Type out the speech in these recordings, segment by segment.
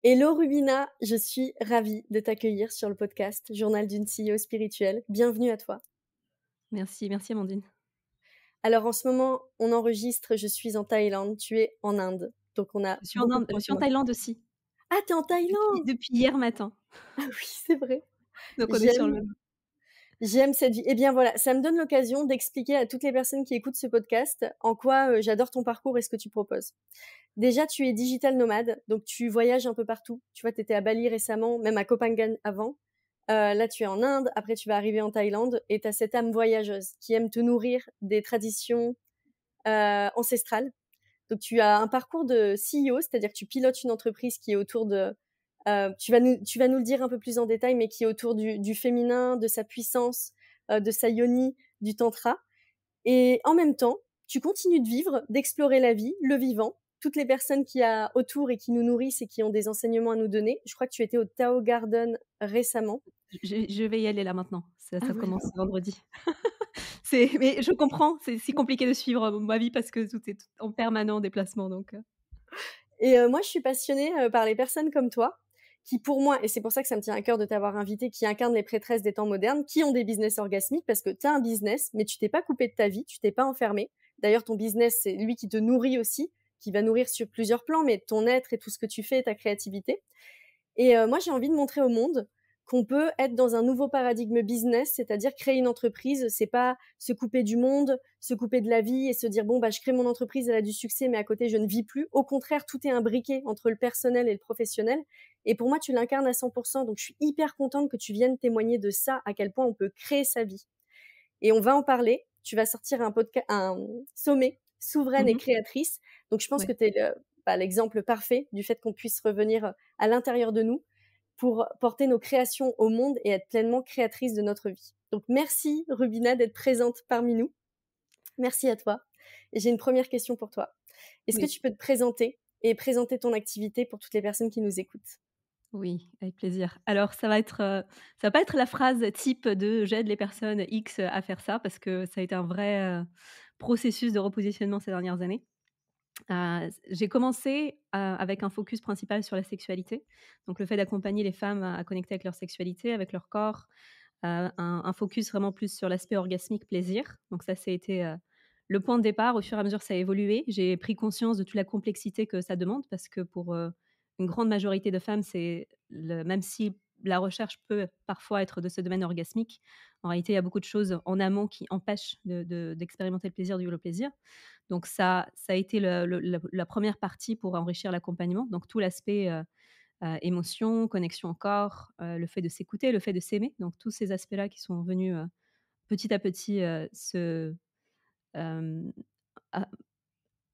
Hello Rubina, je suis ravie de t'accueillir sur le podcast Journal d'une CEO spirituelle. Bienvenue à toi. Merci, merci Amandine. Alors en ce moment, on enregistre, je suis en Thaïlande, tu es en Inde. Donc on a Je suis en beaucoup de Inde, points je suis en communs. Thaïlande aussi, Ah, t'es en depuis Thaïlande? depuis hier matin. Ah oui, c'est vrai. Donc on est sur le J'aime, même. j'aime cette vie. Eh bien voilà, ça me donne l'occasion d'expliquer à toutes les personnes qui écoutent ce podcast en quoi j'adore ton parcours et ce que tu proposes. Déjà, tu es digital nomade, donc tu voyages un peu partout. Tu vois, tu étais à Bali récemment, même à Koh Phangan avant. Là, tu es en Inde, après tu vas arriver en Thaïlande et tu as cette âme voyageuse qui aime te nourrir des traditions ancestrales. Donc, tu as un parcours de CEO, c'est-à-dire que tu pilotes une entreprise qui est autour de... tu vas nous le dire un peu plus en détail, mais qui est autour du féminin, de sa puissance, de sa yoni, du tantra. Et en même temps, tu continues de vivre, d'explorer la vie, le vivant, toutes les personnes qu'il y a autour et qui nous nourrissent et qui ont des enseignements à nous donner. Je crois que tu étais au Tao Garden récemment. Je vais y aller là maintenant, ça Ah ça voilà. commence vendredi. Mais je comprends, c'est si compliqué de suivre, ma vie parce que tout est en permanent déplacement donc Et moi, je suis passionnée par les personnes comme toi, qui pour moi, et c'est pour ça que ça me tient à cœur de t'avoir invité, qui incarnent les prêtresses des temps modernes, qui ont des business orgasmiques, parce que tu as un business, mais tu t'es pas coupé de ta vie, tu t'es pas enfermé. D'ailleurs, ton business, c'est lui qui te nourrit aussi, qui va nourrir sur plusieurs plans, mais ton être et tout ce que tu fais, ta créativité. Et moi, j'ai envie de montrer au monde qu'on peut être dans un nouveau paradigme business, c'est-à-dire créer une entreprise. C'est pas se couper du monde, se couper de la vie et se dire bon bah je crée mon entreprise, elle a du succès, mais à côté je ne vis plus. Au contraire, tout est imbriqué entre le personnel et le professionnel. Et pour moi, tu l'incarnes à 100%. Donc je suis hyper contente que tu viennes témoigner de ça, à quel point on peut créer sa vie. Et on va en parler. Tu vas sortir un podcast, un sommet souveraine et mmh créatrice. Donc je pense que ouais. tu es l'exemple parfait du fait qu'on puisse revenir à l'intérieur de nous pour porter nos créations au monde et être pleinement créatrice de notre vie. Donc merci Rubina d'être présente parmi nous. Merci à toi. Et j'ai une première question pour toi. Est-ce que Oui, tu peux te présenter et présenter ton activité pour toutes les personnes qui nous écoutent? oui, avec plaisir. Alors ça va pas être la phrase type de «j'aide les personnes X à faire ça» parce que ça a été un vrai, processus de repositionnement ces dernières années. J'ai commencé, avec un focus principal sur la sexualité, donc le fait d'accompagner les femmes à connecter avec leur sexualité, avec leur corps, un focus vraiment plus sur l'aspect orgasmique, plaisir. Donc ça été, le point de départ. Au fur et à mesure, ça a évolué. J'ai pris conscience de toute la complexité que ça demande parce que pour, une grande majorité de femmes, c'est le même si la recherche peut parfois être de ce domaine orgasmique, en réalité, il y a beaucoup de choses en amont qui empêchent d'expérimenter le plaisir, de vivre le plaisir. Donc ça a été la 1re partie pour enrichir l'accompagnement, donc tout l'aspect, émotion, connexion au corps, le fait de s'écouter, le fait de s'aimer, donc tous ces aspects-là qui sont venus, petit à petit, hem, a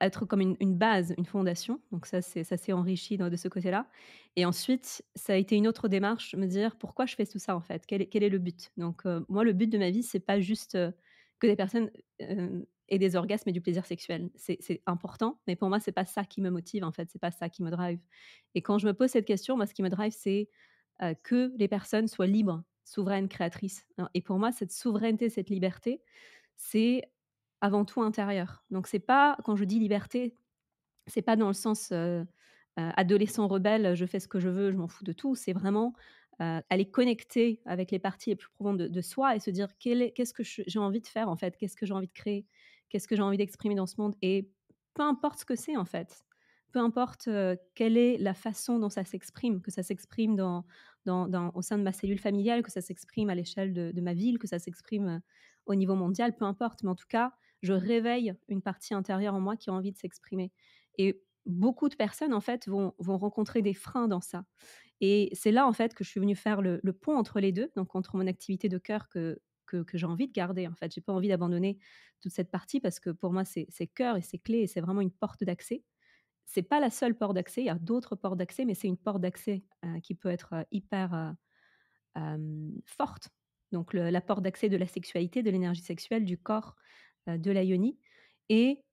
être comme une base, une fondation. Donc ça s'est enrichi de ce côté-là et ensuite, ça a été une autre démarche, me dire: «Pourquoi je fais tout ça, en fait? Quel est le but?» Donc moi, le but de ma vie, c'est pas juste, que des personnes, aient des orgasmes et du plaisir sexuel. C'est important, mais pour moi, c'est pas ça qui me motive, en fait, c'est pas ça qui me drive et quand je me pose cette question, moi, ce qui me drive, c'est, que les personnes soient libres, souveraines, créatrices, hein et pour moi, cette souveraineté, cette liberté, c'est avant tout intérieur. Donc c'est pas quand je dis liberté, c'est pas dans le sens, adolescent rebelle, je fais ce que je veux, je m'en fous de tout. C'est vraiment, aller connecter avec les parties les plus profondes de soi et se dire: «Qu'est-ce que j'ai envie de faire, en fait? Qu'est-ce que j'ai envie de créer? Qu'est-ce que j'ai envie d'exprimer dans ce monde?» et peu importe ce que c'est, en fait. Peu importe, quelle est la façon dont ça s'exprime, que ça s'exprime au sein de ma cellule familiale, que ça s'exprime à l'échelle de ma ville, que ça s'exprime, au niveau mondial, peu importe. Mais en tout cas, je réveille une partie intérieure en moi qui a envie de s'exprimer et beaucoup de personnes, en fait, vont rencontrer des freins dans ça et c'est là, en fait, que je suis venue faire le pont entre les 2, donc entre mon activité de cœur que j'ai envie de garder, en fait. J'ai pas envie d'abandonner toute cette partie parce que pour moi, c'est cœur et c'est clé et c'est vraiment une porte d'accès. C'est pas la seule porte d'accès, il y a d'autres portes d'accès, mais c'est une porte d'accès, qui peut être, hyper, forte. Donc la porte d'accès de la sexualité, de l'énergie sexuelle, du corps, de la yoni et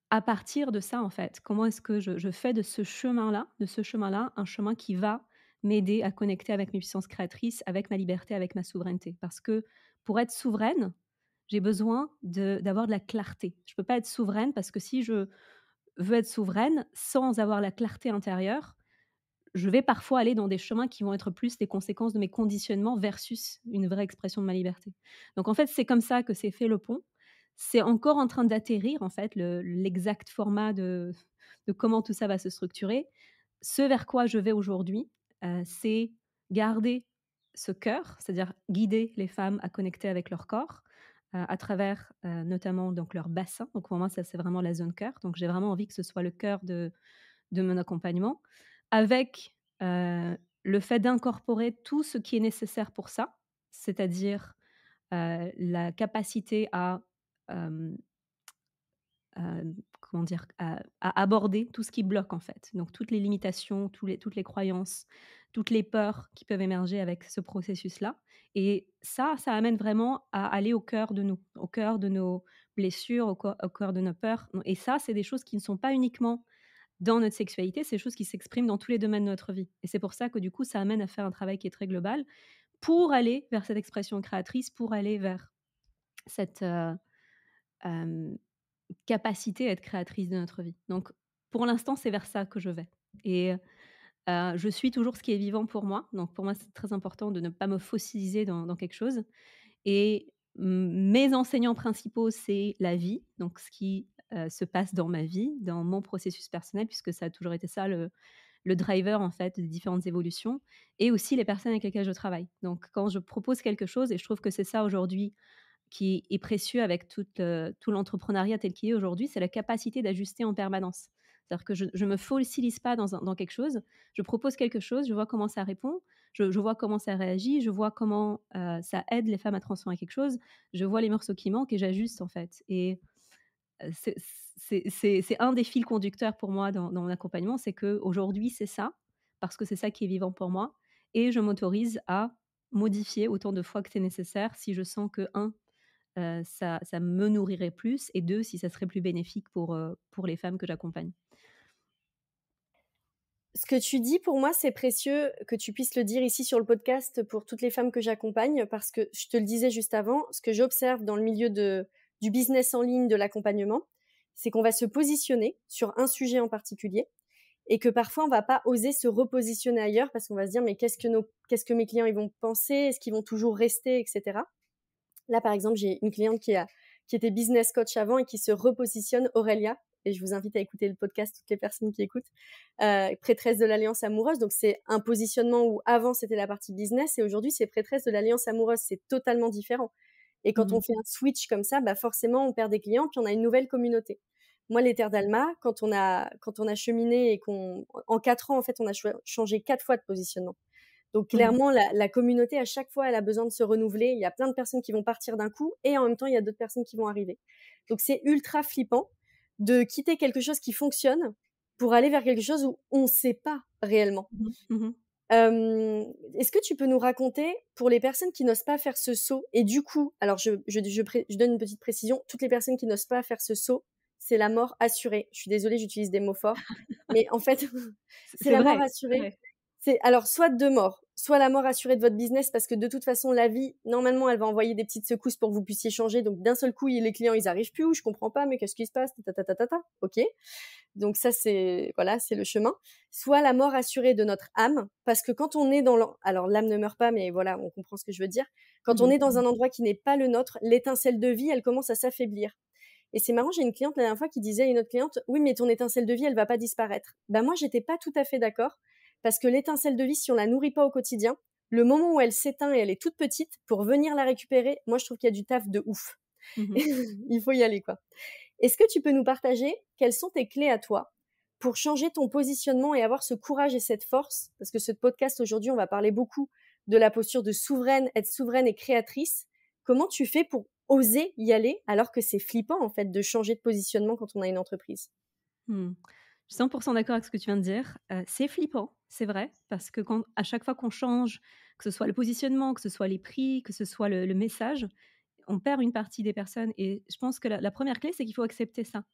à partir de ça, en fait, comment est-ce que je fais de ce chemin-là, un chemin qui va m'aider à connecter avec mes puissances créatrices, avec ma liberté, avec ma souveraineté? Parce que pour être souveraine, j'ai besoin d'avoir de la clarté. Je peux pas être souveraine parce que si je veux être souveraine sans avoir la clarté intérieure, je vais parfois aller dans des chemins qui vont être plus des conséquences de mes conditionnements versus une vraie expression de ma liberté. Donc en fait, c'est comme ça que s'est fait le pont. C'est encore en train d'atterrir en fait l'exact format de comment tout ça va se structurer. Ce vers quoi je vais aujourd'hui, c'est garder ce cœur, c'est-à-dire guider les femmes à connecter avec leur corps, à travers, notamment donc leur bassin. Donc pour moi, ça, c'est vraiment la zone cœur. Donc j'ai vraiment envie que ce soit le cœur de mon accompagnement, avec, le fait d'incorporer tout ce qui est nécessaire pour ça, c'est-à-dire, la capacité à, hem, comment dire? À aborder tout ce qui bloque, en fait. Donc toutes les limitations, toutes les croyances, toutes les peurs qui peuvent émerger avec ce processus-là, et ça amène vraiment à aller au cœur de nous, au cœur de nos blessures, au cœur de nos peurs, et ça, c'est des choses qui ne sont pas uniquement dans notre sexualité, c'est des choses qui s'expriment dans tous les domaines de notre vie, et c'est pour ça que du coup, ça amène à faire un travail qui est très global pour aller vers cette expression créatrice, pour aller vers cette, hem, capacité à être créatrice de notre vie. Donc pour l'instant, c'est vers ça que je vais, et je suis toujours ce qui est vivant pour moi. Donc pour moi, c'est très important de ne pas me fossiliser dans quelque chose, et mes enseignants principaux, c'est la vie, donc ce qui, se passe dans ma vie, dans mon processus personnel, puisque ça a toujours été ça le driver, en fait, des différentes évolutions, et aussi les personnes avec lesquelles je travaille. Donc quand je propose quelque chose, et je trouve que c'est ça aujourd'hui qui est précieux avec tout l'entrepreneuriat tel qu'il est aujourd'hui, c'est la capacité d'ajuster en permanence. C'est-à-dire que je ne me focalise pas dans quelque chose, je propose quelque chose, je vois comment ça répond, je vois comment ça réagit, je vois comment, ça aide les femmes à transformer quelque chose, je vois les morceaux qui manquent et j'ajuste, en fait, et c'est c'est un des fils conducteurs pour moi dans mon accompagnement, c'est qu'aujourd'hui, c'est ça, parce que c'est ça qui est vivant pour moi, et je m'autorise à modifier autant de fois que c'est nécessaire si je sens que, ça me nourrirait plus, et 2, si ça serait plus bénéfique pour les femmes que j'accompagne. Ce que tu dis, pour moi, c'est précieux que tu puisses le dire ici sur le podcast pour toutes les femmes que j'accompagne, parce que je te le disais juste avant, ce que j'observe dans le milieu du business en ligne, de l'accompagnement, c'est qu'on va se positionner sur un sujet en particulier et que parfois on va pas oser se repositionner ailleurs parce qu'on va se dire mais qu'est-ce que mes clients ils vont penser, est-ce qu'ils vont toujours rester, etc. Là, par exemple, j'ai une cliente qui était business coach avant et qui se repositionne, Aurélia, et je vous invite à écouter le podcast, toutes les personnes qui écoutent, prêtresse de l'alliance amoureuse. Donc, c'est un positionnement où avant, c'était la partie business et aujourd'hui, c'est prêtresse de l'alliance amoureuse. C'est totalement différent. Et quand on Mmh. fait un switch comme ça, bah forcément, on perd des clients, puis on a une nouvelle communauté. Moi, les Terres d'Alma, quand on a cheminé et en 4 ans, en fait, on a changé 4 fois de positionnement. Donc Mmh. clairement, la communauté, à chaque fois, elle a besoin de se renouveler. Il y a plein de personnes qui vont partir d'un coup et en même temps, il y a d'autres personnes qui vont arriver. Donc c'est ultra flippant de quitter quelque chose qui fonctionne pour aller vers quelque chose où on ne sait pas réellement. Mmh mh. Mmh. Est-ce que tu peux nous raconter, pour les personnes qui n'osent pas faire ce saut, et du coup, alors je donne une petite précision, toutes les personnes qui n'osent pas faire ce saut, c'est la mort assurée. Je suis désolée, j'utilise des mots forts, mais en fait, c'est C'est la mort vrai, c'est assurée. vrai. C'est alors soit 2 morts, soit la mort assurée de votre business parce que de toute façon la vie, normalement, elle va envoyer des petites secousses pour que vous puissiez changer. Donc d'un seul coup, les clients, ils arrivent plus, ou je comprends pas, mais qu'est-ce qui se passe? Ta ta ta ta ta. OK. Donc ça c'est voilà, c'est le chemin. Soit la mort assurée de notre âme parce que quand on est alors l'âme ne meurt pas, mais voilà, on comprend ce que je veux dire. Quand on Mmh. est dans un endroit qui n'est pas le nôtre, l'étincelle de vie, elle commence à s'affaiblir. Et c'est marrant, j'ai une cliente la dernière fois qui disait à une autre cliente: «Oui, mais ton étincelle de vie, elle va pas disparaître». Ben moi, j'étais pas tout à fait d'accord parce que l'étincelle de vie, si on la nourrit pas au quotidien, le moment où elle s'éteint et elle est toute petite, pour venir la récupérer, moi, je trouve qu'il y a du taf de ouf. Mmh. Il faut y aller, quoi. Est-ce que tu peux nous partager quelles sont tes clés à toi pour changer ton positionnement et avoir ce courage et cette force? Parce que ce podcast aujourd'hui, on va parler beaucoup de la posture de souveraine, être souveraine et créatrice. Comment tu fais pour oser y aller alors que c'est flippant en fait de changer de positionnement quand on a une entreprise? Mmh. Je suis 100 d'accord avec ce que tu viens de dire. C'est flippant, c'est vrai, parce que quand à chaque fois qu'on change, que ce soit le positionnement, que ce soit les prix, que ce soit le message, on perd une partie des personnes, et je pense que la 1re clé, c'est qu'il faut accepter ça.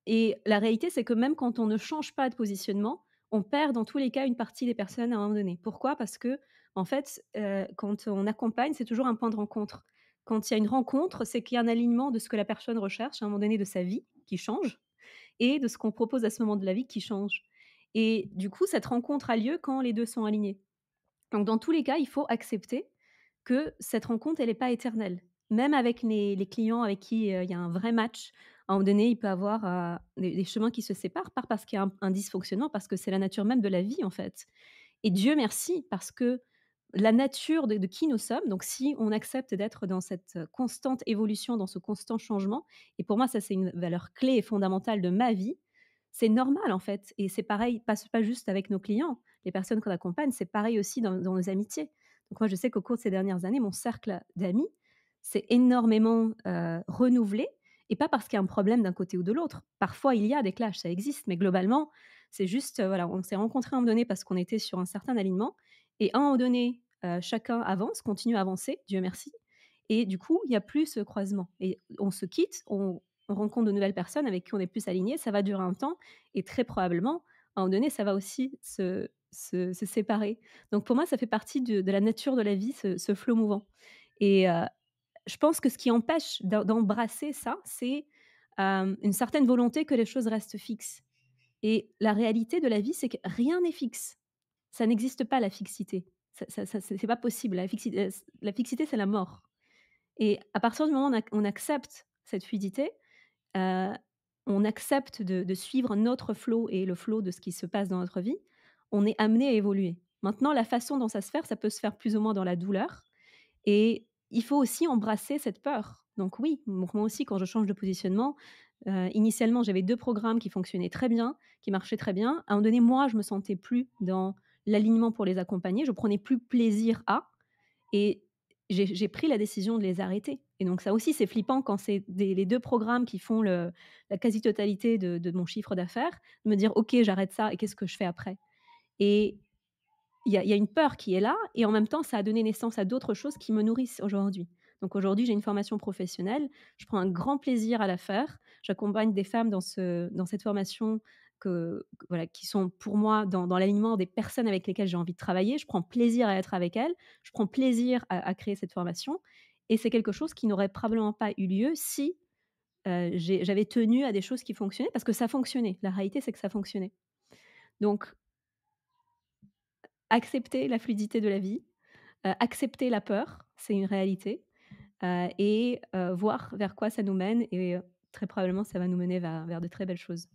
Et la réalité, c'est que même quand on ne change pas de positionnement, on perd dans tous les cas une partie des personnes à un moment donné. Pourquoi? Parce que en fait, quand on accompagne, c'est toujours un point de rencontre. Quand il y a une rencontre, c'est qu'il y a un alignement de ce que la personne recherche à un moment donné de sa vie qui change, et de ce qu'on propose à ce moment de la vie qui change. Et du coup, cette rencontre a lieu quand les 2 sont alignés. Donc dans tous les cas, il faut accepter que cette rencontre, elle est pas éternelle. Même avec les clients avec qui, il y a un vrai match, à un moment donné, il peut avoir, des chemins qui se séparent, pas parce qu'il y a un dysfonctionnement, parce que c'est la nature même de la vie, en fait. Et Dieu merci, parce que la nature de qui nous sommes, donc si on accepte d'être dans cette, constante évolution, dans ce constant changement, et pour moi ça c'est une valeur clé et fondamentale de ma vie, c'est normal en fait, et c'est pareil, pas juste avec nos clients, les personnes qu'on accompagne, c'est pareil aussi dans nos amitiés. Donc moi je sais qu'au cours de ces dernières années, mon cercle d'amis s'est énormément, renouvelé, et pas parce qu'il y a un problème d'un côté ou de l'autre. Parfois il y a des clashs, ça existe, mais globalement, c'est juste, voilà, on s'est rencontrés à un moment donné parce qu'on était sur un certain alignement, et à un moment donné, chacun avance, continue à avancer, Dieu merci, et du coup, il y a plus ce croisement, et on se quitte, on rencontre de nouvelles personnes avec qui on est plus aligné, ça va durer un temps, et très probablement, à un moment donné, ça va aussi se séparer. Donc pour moi, ça fait partie de la nature de la vie, ce flot mouvant, et je pense que ce qui empêche d'embrasser ça, c'est, une certaine volonté que les choses restent fixes, et la réalité de la vie, c'est que rien n'est fixe. Ça n'existe pas la fixité. Ça c'est pas possible. La fixité, c'est la mort, et à partir du moment où on accepte cette fluidité, heu, on accepte de suivre notre flow et le flow de ce qui se passe dans notre vie, on est amené à évoluer. Maintenant, la façon dont ça se fait, ça peut se faire plus ou moins dans la douleur, et il faut aussi embrasser cette peur. Donc oui, donc moi aussi quand je change de positionnement, initialement j'avais 2 programmes qui fonctionnaient très bien, qui marchaient très bien. À un moment donné, moi je me sentais plus dans l'alignement pour les accompagner, je prenais plus plaisir à, et j'ai pris la décision de les arrêter, et donc ça aussi c'est flippant quand c'est les 2 programmes qui font la quasi-totalité de mon chiffre d'affaires, de me dire: «OK, j'arrête ça et qu'est-ce que je fais après?» Et il y a une peur qui est là, et en même temps, ça a donné naissance à d'autres choses qui me nourrissent aujourd'hui. Donc aujourd'hui, j'ai une formation professionnelle, je prends un grand plaisir à la faire. J'accompagne des femmes dans cette formation voilà, qui sont pour moi dans l'alignement des personnes avec lesquelles j'ai envie de travailler. Je prends plaisir à être avec elles, je prends plaisir à créer cette formation, et c'est quelque chose qui n'aurait probablement pas eu lieu si, j'avais tenu à des choses qui fonctionnaient, parce que ça fonctionnait. La réalité, c'est que ça fonctionnait. Donc accepter la fluidité de la vie, accepter la peur, c'est une réalité, et voir vers quoi ça nous mène, et très probablement ça va nous mener vers de très belles choses.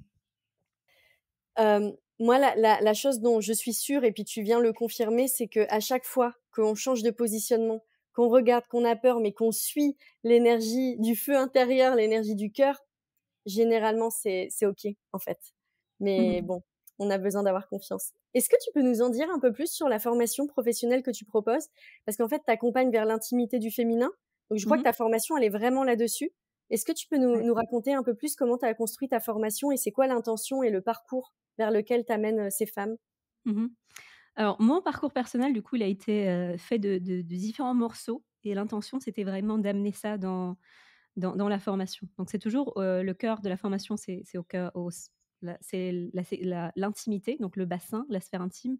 Moi, la chose dont je suis sûre, et puis tu viens le confirmer, c'est qu'à chaque fois qu'on change de positionnement, qu'on regarde, qu'on a peur, mais qu'on suit l'énergie du feu intérieur, l'énergie du cœur, généralement, c'est OK, en fait. Mais Mmh. bon, on a besoin d'avoir confiance. Est-ce que tu peux nous en dire un peu plus sur la formation professionnelle que tu proposes? Parce qu'en fait, tu accompagnes vers l'intimité du féminin. Donc, je crois que Mmh. ta formation, elle est vraiment là-dessus. Est-ce que tu peux Ouais. nous raconter un peu plus comment tu as construit ta formation et c'est quoi l'intention et le parcours vers lequel t'amènes ces femmes? Mmh. Alors mon parcours personnel, du coup, il a été, fait de différents morceaux, et l'intention, c'était vraiment d'amener ça dans la formation. Donc c'est toujours, le cœur de la formation, c'est au cœur au s la c'est l'intimité, donc le bassin, la sphère intime.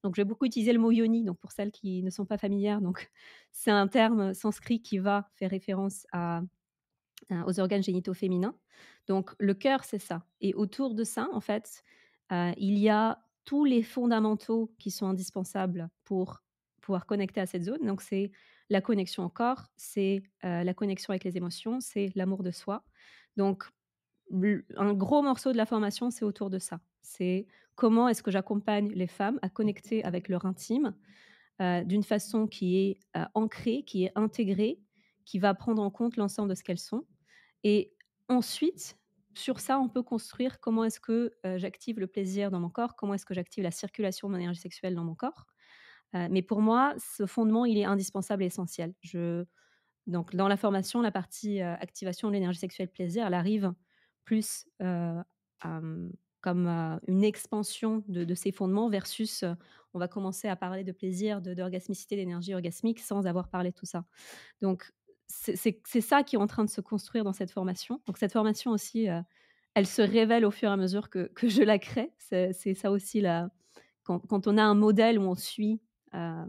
Donc je vais beaucoup utiliser le mot yoni, donc pour celles qui ne sont pas familières, donc c'est un terme sanskrit qui va faire référence aux organes génitaux féminins. Donc le cœur, c'est ça, et autour de ça, en fait, il y a tous les fondamentaux qui sont indispensables pour pouvoir connecter à cette zone. Donc c'est la connexion au corps, c'est, la connexion avec les émotions, c'est l'amour de soi. Donc un gros morceau de la formation, c'est autour de ça. C'est comment est-ce que j'accompagne les femmes à connecter avec leur intime, d'une façon qui est, ancrée, qui est intégrée, qui va prendre en compte l'ensemble de ce qu'elles sont, et ensuite, sur ça, on peut construire comment est-ce que, j'active le plaisir dans mon corps, comment est-ce que j'active la circulation de mon énergie sexuelle dans mon corps. Mais pour moi, ce fondement, il est indispensable et essentiel. Donc dans la formation, la partie, activation de l'énergie sexuelle plaisir, elle arrive plus, comme, une expansion de ces fondements versus, on va commencer à parler de plaisir, d'orgasmicité, d'énergie orgasmique sans avoir parlé de tout ça. Donc c'est ça qui est en train de se construire dans cette formation. Donc cette formation aussi, elle se révèle au fur et à mesure que je la crée. C'est ça aussi, la quand on a un modèle où on suit, heu,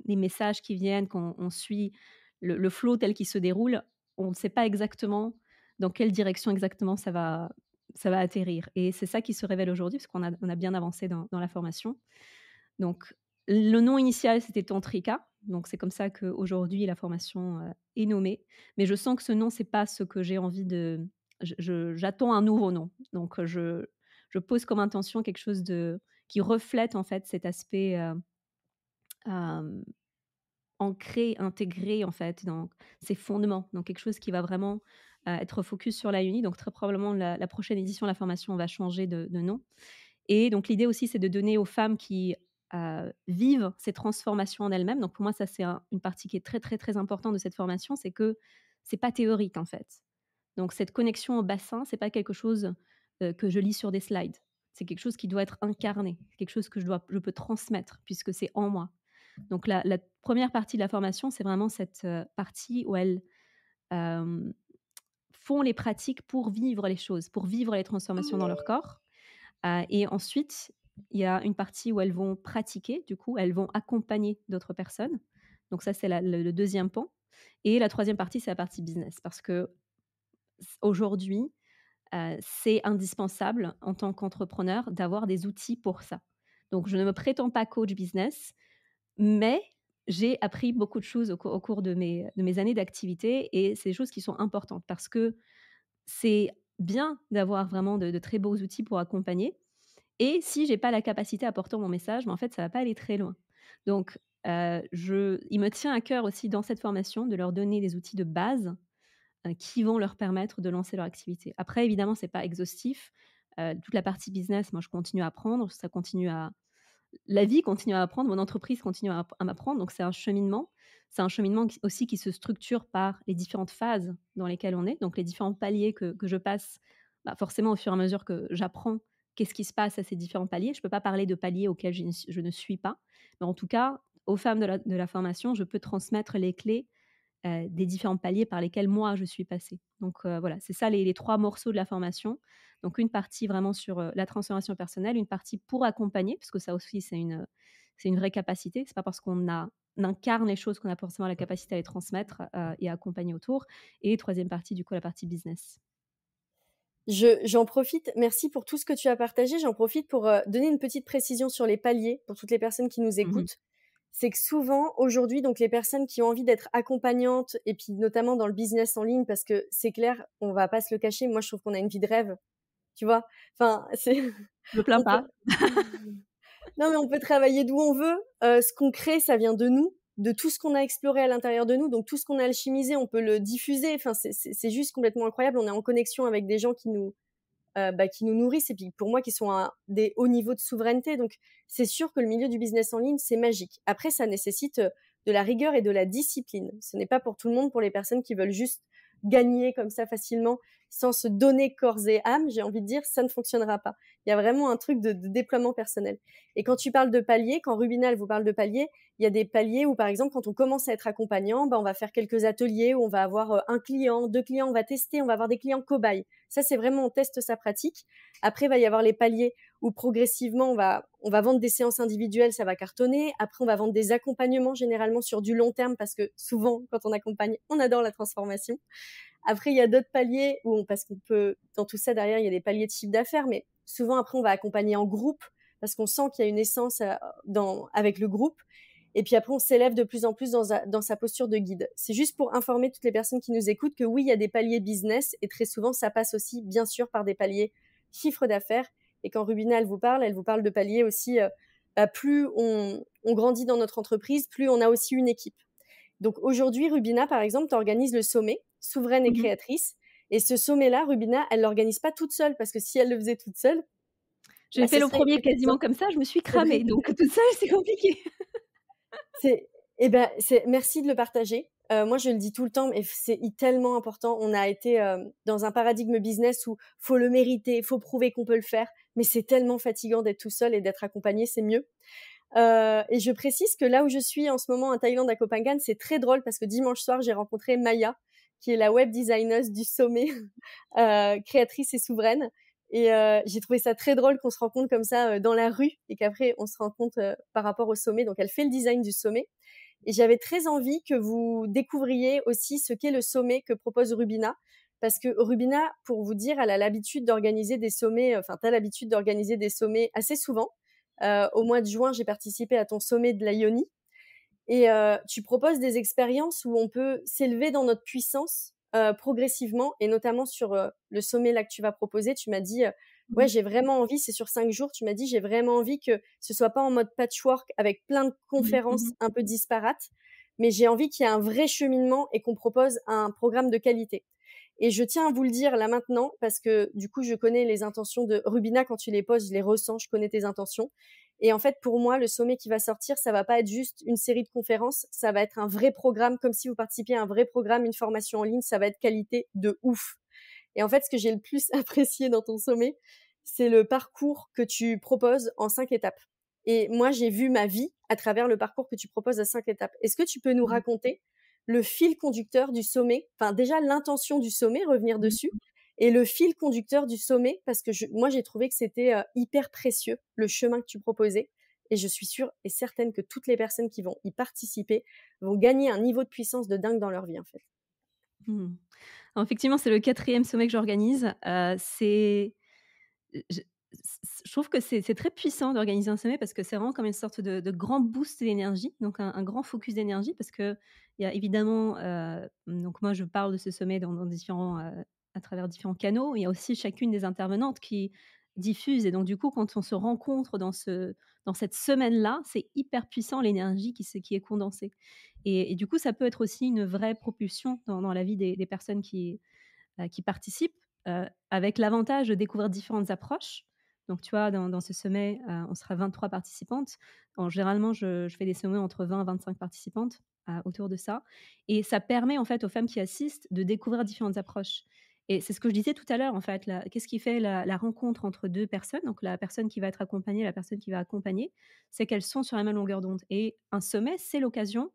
les messages qui viennent, quand on suit le flow tel qu'il se déroule, on ne sait pas exactement dans quelle direction exactement ça va atterrir et c'est ça qui se révèle aujourd'hui parce qu'on a bien avancé dans la formation. Donc le nom initial, c'était Tantrika, donc c'est comme ça qu'aujourd'hui la formation, est nommée. Mais je sens que ce nom, c'est pas ce que j'ai envie de j'attends un nouveau nom. Donc je pose comme intention quelque chose de qui reflète en fait cet aspect, hem, ancré, intégré en fait dans ses fondements, donc quelque chose qui va vraiment, être focus sur la uni. Donc très probablement la prochaine édition de la formation va changer de nom. Et donc l'idée aussi, c'est de donner aux femmes qui, vivent ces transformations en elles-mêmes. Donc pour moi, ça, c'est une partie qui est très, très, très importante de cette formation, c'est que c'est pas théorique, en fait. Donc cette connexion au bassin, c'est pas quelque chose, que je lis sur des slides. C'est quelque chose qui doit être incarné, quelque chose que je peux transmettre puisque c'est en moi. Donc la 1re partie de la formation, c'est vraiment cette, partie où elles, hem, font les pratiques pour vivre les choses, pour vivre les transformations dans leur corps. Et ensuite, il y a une partie où elles vont pratiquer, du coup, elles vont accompagner d'autres personnes. Donc ça, c'est le 2e pan et la 3e partie, c'est la partie business parce que aujourd'hui, c'est indispensable en tant qu'entrepreneur d'avoir des outils pour ça. Donc je ne me prétends pas coach business, mais j'ai appris beaucoup de choses au cours de mes années d'activité et c'est des choses qui sont importantes parce que c'est bien d'avoir vraiment de très beaux outils pour accompagner et si j'ai pas la capacité à porter mon message, en fait, ça va pas aller très loin. Donc, il me tient à cœur aussi dans cette formation de leur donner des outils de base, qui vont leur permettre de lancer leur activité. Après évidemment, c'est pas exhaustif, toute la partie business, moi je continue à apprendre, la vie continue à apprendre, mon entreprise continue à m'apprendre, donc c'est un cheminement. C'est un cheminement qui se structure par les différentes phases dans lesquelles on est, donc les différents paliers que je passe, bah, forcément au fur et à mesure que j'apprends qu'est-ce qui se passe à ces différents paliers. Je ne peux pas parler de paliers auxquels je ne suis pas, mais en tout cas, aux femmes de la formation, je peux transmettre les clés, des différents paliers par lesquels moi je suis passée. Donc voilà, c'est ça les 3 morceaux de la formation. Donc une partie vraiment sur, la transformation personnelle, une partie pour accompagner, parce que ça aussi c'est une vraie capacité. C'est pas parce on incarne les choses qu'on a forcément la capacité à les transmettre, et à accompagner autour et 3e partie, du coup, la partie business. J'en profite, merci pour tout ce que tu as partagé. J'en profite pour donner une petite précision sur les paliers pour toutes les personnes qui nous Mmh. écoutent. C'est que souvent, aujourd'hui, donc les personnes qui ont envie d'être accompagnantes et puis notamment dans le business en ligne, parce que c'est clair, on va pas se le cacher, moi je trouve qu'on a une vie de rêve, tu vois. Enfin, c'est, Je me plains on peut, pas. non mais on peut travailler d'où on veut. Ce qu'on crée, ça vient de nous, de tout ce qu'on a exploré à l'intérieur de nous. Donc tout ce qu'on a alchimisé, on peut le diffuser. Enfin, c'est juste complètement incroyable. On est en connexion avec des gens qui nous nourrissent et puis pour moi qui sont à des hauts niveaux de souveraineté. Donc c'est sûr que le milieu du business en ligne, c'est magique. Après, ça nécessite de la rigueur et de la discipline. Ce n'est pas pour tout le monde, pour les personnes qui veulent juste gagner comme ça facilement sans se donner corps et âme, j'ai envie de dire, ça ne fonctionnera pas. Il y a vraiment un truc de déploiement personnel. Et quand tu parles de paliers, quand Rubina elle vous parle de paliers, il y a des paliers où par exemple quand on commence à être accompagnant, on va faire quelques ateliers où on va avoir un client, 2 clients, on va tester, on va avoir des clients cobayes. Ça, c'est vraiment, on teste sa pratique. Après, il va y avoir les paliers où progressivement, on va vendre des séances individuelles, ça va cartonner. Après, on va vendre des accompagnements généralement sur du long terme parce que souvent, quand on accompagne, on adore la transformation. Après, il y a d'autres paliers parce qu'on peut, dans tout ça derrière, il y a des paliers de chiffre d'affaires, mais souvent après, on va accompagner en groupe parce qu'on sent qu'il y a une essence avec le groupe. Et puis après, on s'élève de plus en plus dans sa posture de guide. C'est juste pour informer toutes les personnes qui nous écoutent que oui, il y a des paliers business et très souvent, ça passe aussi, bien sûr, par des paliers chiffre d'affaires. Et quand Rubina, elle vous parle de paliers aussi, plus on grandit dans notre entreprise, plus on a aussi une équipe. Donc aujourd'hui, Rubina, par exemple, t'organise le sommet Souveraine et Mmh. créatrice. Et ce sommet-là, Rubina, elle l'organise pas toute seule parce que si elle le faisait toute seule, J'ai fait ce le serait premier épuisant. quasiment comme ça, je me suis C'est vrai. cramée, donc toute seule, c'est compliqué. Merci de le partager. Moi, je le dis tout le temps, mais c'est tellement important. On a été dans un paradigme business où faut le mériter, faut prouver qu'on peut le faire, mais c'est tellement fatigant d'être tout seul et d'être accompagné, c'est mieux. Et je précise que là où je suis en ce moment en Thaïlande à Koh Phangan, c'est très drôle parce que dimanche soir, j'ai rencontré Maya, qui est la web designer du sommet, créatrice et souveraine. Et j'ai trouvé ça très drôle qu'on se rencontre comme ça dans la rue et qu'après on se rencontre par rapport au sommet. Donc elle fait le design du sommet. Et j'avais très envie que vous découvriez aussi ce qu'est le sommet que propose Rubina, parce que Rubina, pour vous dire, elle a l'habitude d'organiser des sommets, enfin, tu as l'habitude d'organiser des sommets assez souvent. Au mois de juin, j'ai participé à ton sommet de la Ioni et tu proposes des expériences où on peut s'élever dans notre puissance progressivement et notamment sur le sommet là que tu vas proposer. Tu m'as dit, ouais, Mmh. j'ai vraiment envie, c'est sur 5 jours, tu m'as dit, j'ai vraiment envie que ce soit pas en mode patchwork avec plein de Mmh conférences mh. un peu disparates, mais j'ai envie qu'il y ait un vrai cheminement et qu'on propose un programme de qualité. Et je tiens à vous le dire là maintenant parce que du coup, je connais les intentions de Rubina quand tu les poses, je les ressens, je connais tes intentions. Et en fait, pour moi, le sommet qui va sortir, ça va pas être juste une série de conférences, ça va être un vrai programme, comme si vous participiez à un vrai programme, une formation en ligne, ça va être qualité de ouf. Et en fait, ce que j'ai le plus apprécié dans ton sommet, c'est le parcours que tu proposes en 5 étapes. Et moi, j'ai vu ma vie à travers le parcours que tu proposes à 5 étapes. Est-ce que tu peux nous Mmh. raconter le fil conducteur du sommet? Enfin, déjà l'intention du sommet, revenir Mmh. dessus, et le fil conducteur du sommet, parce que moi, j'ai trouvé que c'était hyper précieux, le chemin que tu proposais. Et je suis sûre et certaine que toutes les personnes qui vont y participer vont gagner un niveau de puissance de dingue dans leur vie, en fait. Mmh. Alors effectivement, c'est le 4e sommet que j'organise. C'est je je trouve que c'est très puissant d'organiser un sommet parce que c'est vraiment comme une sorte de grand boost d'énergie, donc un grand focus d'énergie parce qu'il y a évidemment, donc moi je parle de ce sommet dans différents, à travers différents canaux. Il y a aussi chacune des intervenantes qui diffuse et donc du coup quand on se rencontre dans cette semaine-là, c'est hyper puissant l'énergie qui est condensée et du coup ça peut être aussi une vraie propulsion dans la vie des personnes qui participent, avec l'avantage de découvrir différentes approches. Donc, tu vois, dans ce sommet, on sera 23 participantes. Généralement, je fais des sommets entre 20 et 25 participantes, autour de ça et ça permet, en fait, aux femmes qui assistent de découvrir différentes approches et c'est ce que je disais tout à l'heure, en fait, la qu'est-ce qui fait la rencontre entre 2 personnes, donc la personne qui va être accompagnée, la personne qui va accompagner, c'est qu'elles sont sur la même longueur d'onde et un sommet, c'est l'occasion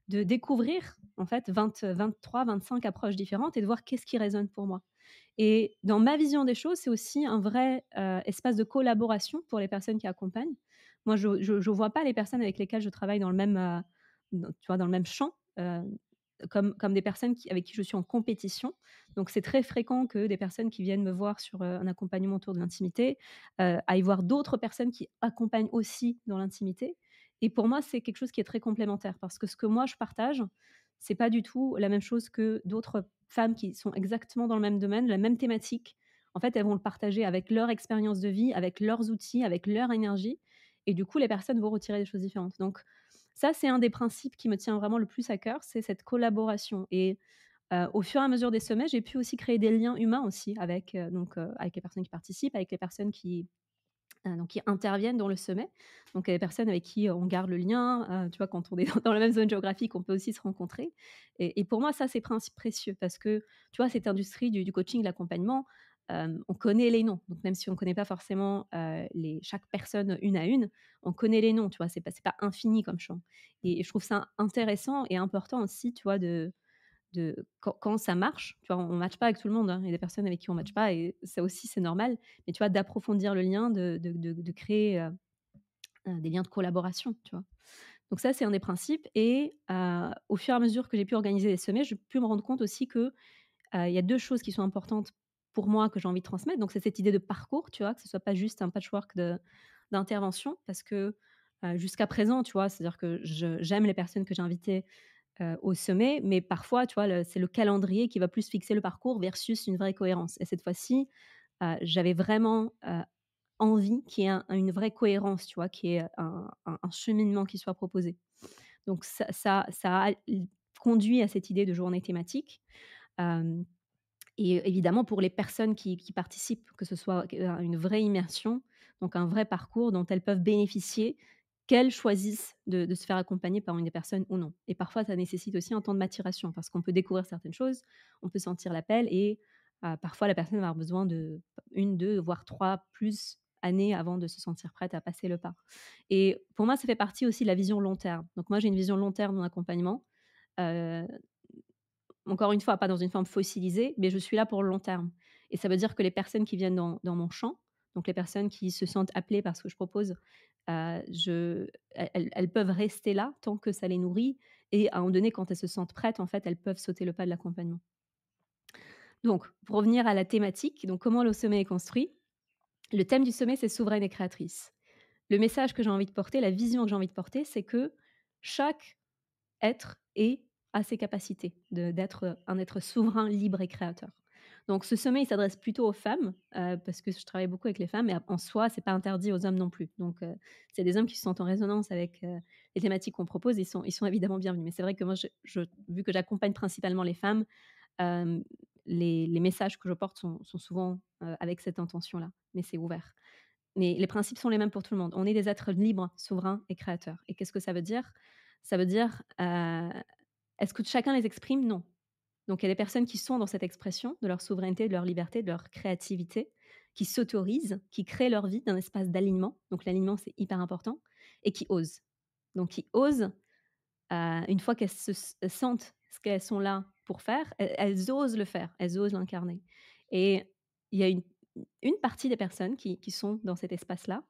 de découvrir en fait 23-25 approches différentes et de voir qu'est-ce qui résonne pour moi. Et dans ma vision des choses, c'est aussi un vrai, espace de collaboration pour les personnes qui accompagnent. Moi, je vois pas les personnes avec lesquelles je travaille dans le même, tu vois, dans le même champ, comme des personnes avec qui je suis en compétition. Donc c'est très fréquent que des personnes qui viennent me voir sur, un accompagnement autour de l'intimité, aillent voir d'autres personnes qui accompagnent aussi dans l'intimité et pour moi, c'est quelque chose qui est très complémentaire parce que ce que moi je partage, c'est pas du tout la même chose que d'autres femmes qui sont exactement dans le même domaine, la même thématique. En fait, elles vont le partager avec leur expérience de vie, avec leurs outils, avec leur énergie et du coup, les personnes vont retirer des choses différentes. Donc ça, c'est un des principes qui me tient vraiment le plus à cœur, c'est cette collaboration et au fur et à mesure des sommets, j'ai pu aussi créer des liens humains aussi avec, avec les personnes qui participent, avec les personnes donc qui interviennent dans le sommet. Donc, les personnes avec qui on garde le lien, tu vois? Quand on est dans la même zone géographique, on peut aussi se rencontrer et pour moi, ça, c'est précieux parce que, tu vois, cette industrie du coaching, de l'accompagnement, on connaît les noms. Donc même si on ne connaît pas forcément, chaque personne une à une, on connaît les noms, tu vois? C'est pas infini comme champ et je trouve ça intéressant et important aussi, tu vois? De quand ça marche, tu vois? On matche pas avec tout le monde, hein. Il y a des personnes avec qui on matche pas et ça aussi, c'est normal. Mais tu vois, d'approfondir le lien, de créer, des liens de collaboration, tu vois? Donc ça, c'est un des principes et au fur et à mesure que j'ai pu organiser les sommets, j'ai pu me rendre compte aussi que, il y a 2 choses qui sont importantes pour moi, que j'ai envie de transmettre. Donc c'est cette idée de parcours, tu vois? Que ce soit pas juste un patchwork d'interventions parce que, jusqu'à présent, tu vois? C'est-à-dire que j'aime les personnes que j'ai invitées au sommet, mais parfois, tu vois, c'est le calendrier qui va plus fixer le parcours versus une vraie cohérence et cette fois-ci, j'avais vraiment, envie qu'il y ait une vraie cohérence, tu vois? Qu'il y ait un cheminement qui soit proposé. Donc ça a conduit à cette idée de journée thématique, hem et évidemment pour les personnes qui participent, que ce soit une vraie immersion, donc un vrai parcours dont elles peuvent bénéficier, qu'elles choisissent de se faire accompagner par une des personnes ou non. Et parfois, ça nécessite aussi un temps de maturation parce qu'on peut découvrir certaines choses, on peut sentir l'appel et parfois la personne va avoir besoin de 1, 2, voire 3 plus années avant de se sentir prête à passer le pas. Et pour moi, ça fait partie aussi de la vision long terme. Donc moi, j'ai une vision long terme de mon accompagnement. Heu Encore une fois, pas dans une forme fossilisée, mais je suis là pour le long terme et ça veut dire que les personnes qui viennent dans mon champ, donc les personnes qui se sentent appelées par ce que je propose, je elles peuvent rester là tant que ça les nourrit et à un moment donné, quand elles se sentent prêtes, en fait, elles peuvent sauter le pas de l'accompagnement. Donc, pour revenir à la thématique, donc comment le sommet est construit, le thème du sommet, c'est souveraine et créatrice. Le message que j'ai envie de porter, la vision que j'ai envie de porter, c'est que chaque être et a ses capacités d'être un être souverain, libre et créateur. Donc ce sommet, il s'adresse plutôt aux femmes, parce que je travaille beaucoup avec les femmes, mais en soi, c'est pas interdit aux hommes non plus. Donc c'est des hommes qui se sentent en résonance avec, les thématiques qu'on propose, ils sont évidemment bienvenus. Mais c'est vrai que moi, je vu que j'accompagne principalement les femmes, hem, les messages que je porte sont souvent, avec cette intention-là, mais c'est ouvert. Mais les principes sont les mêmes pour tout le monde. On est des êtres libres, souverains et créateurs. Et qu'est-ce que ça veut dire? Ça veut dire, est-ce que chacun les exprime? Non. Donc il y a des personnes qui sont dans cette expression de leur souveraineté, de leur liberté, de leur créativité, qui s'autorisent, qui créent leur vie d'un espace d'alignement. Donc l'alignement, c'est hyper important et qui osent. Donc qui osent, une fois qu'elles sentent ce qu'elles sont là pour faire, elles osent le faire, elles osent l'incarner. Et il y a une partie des personnes qui sont dans cet espace-là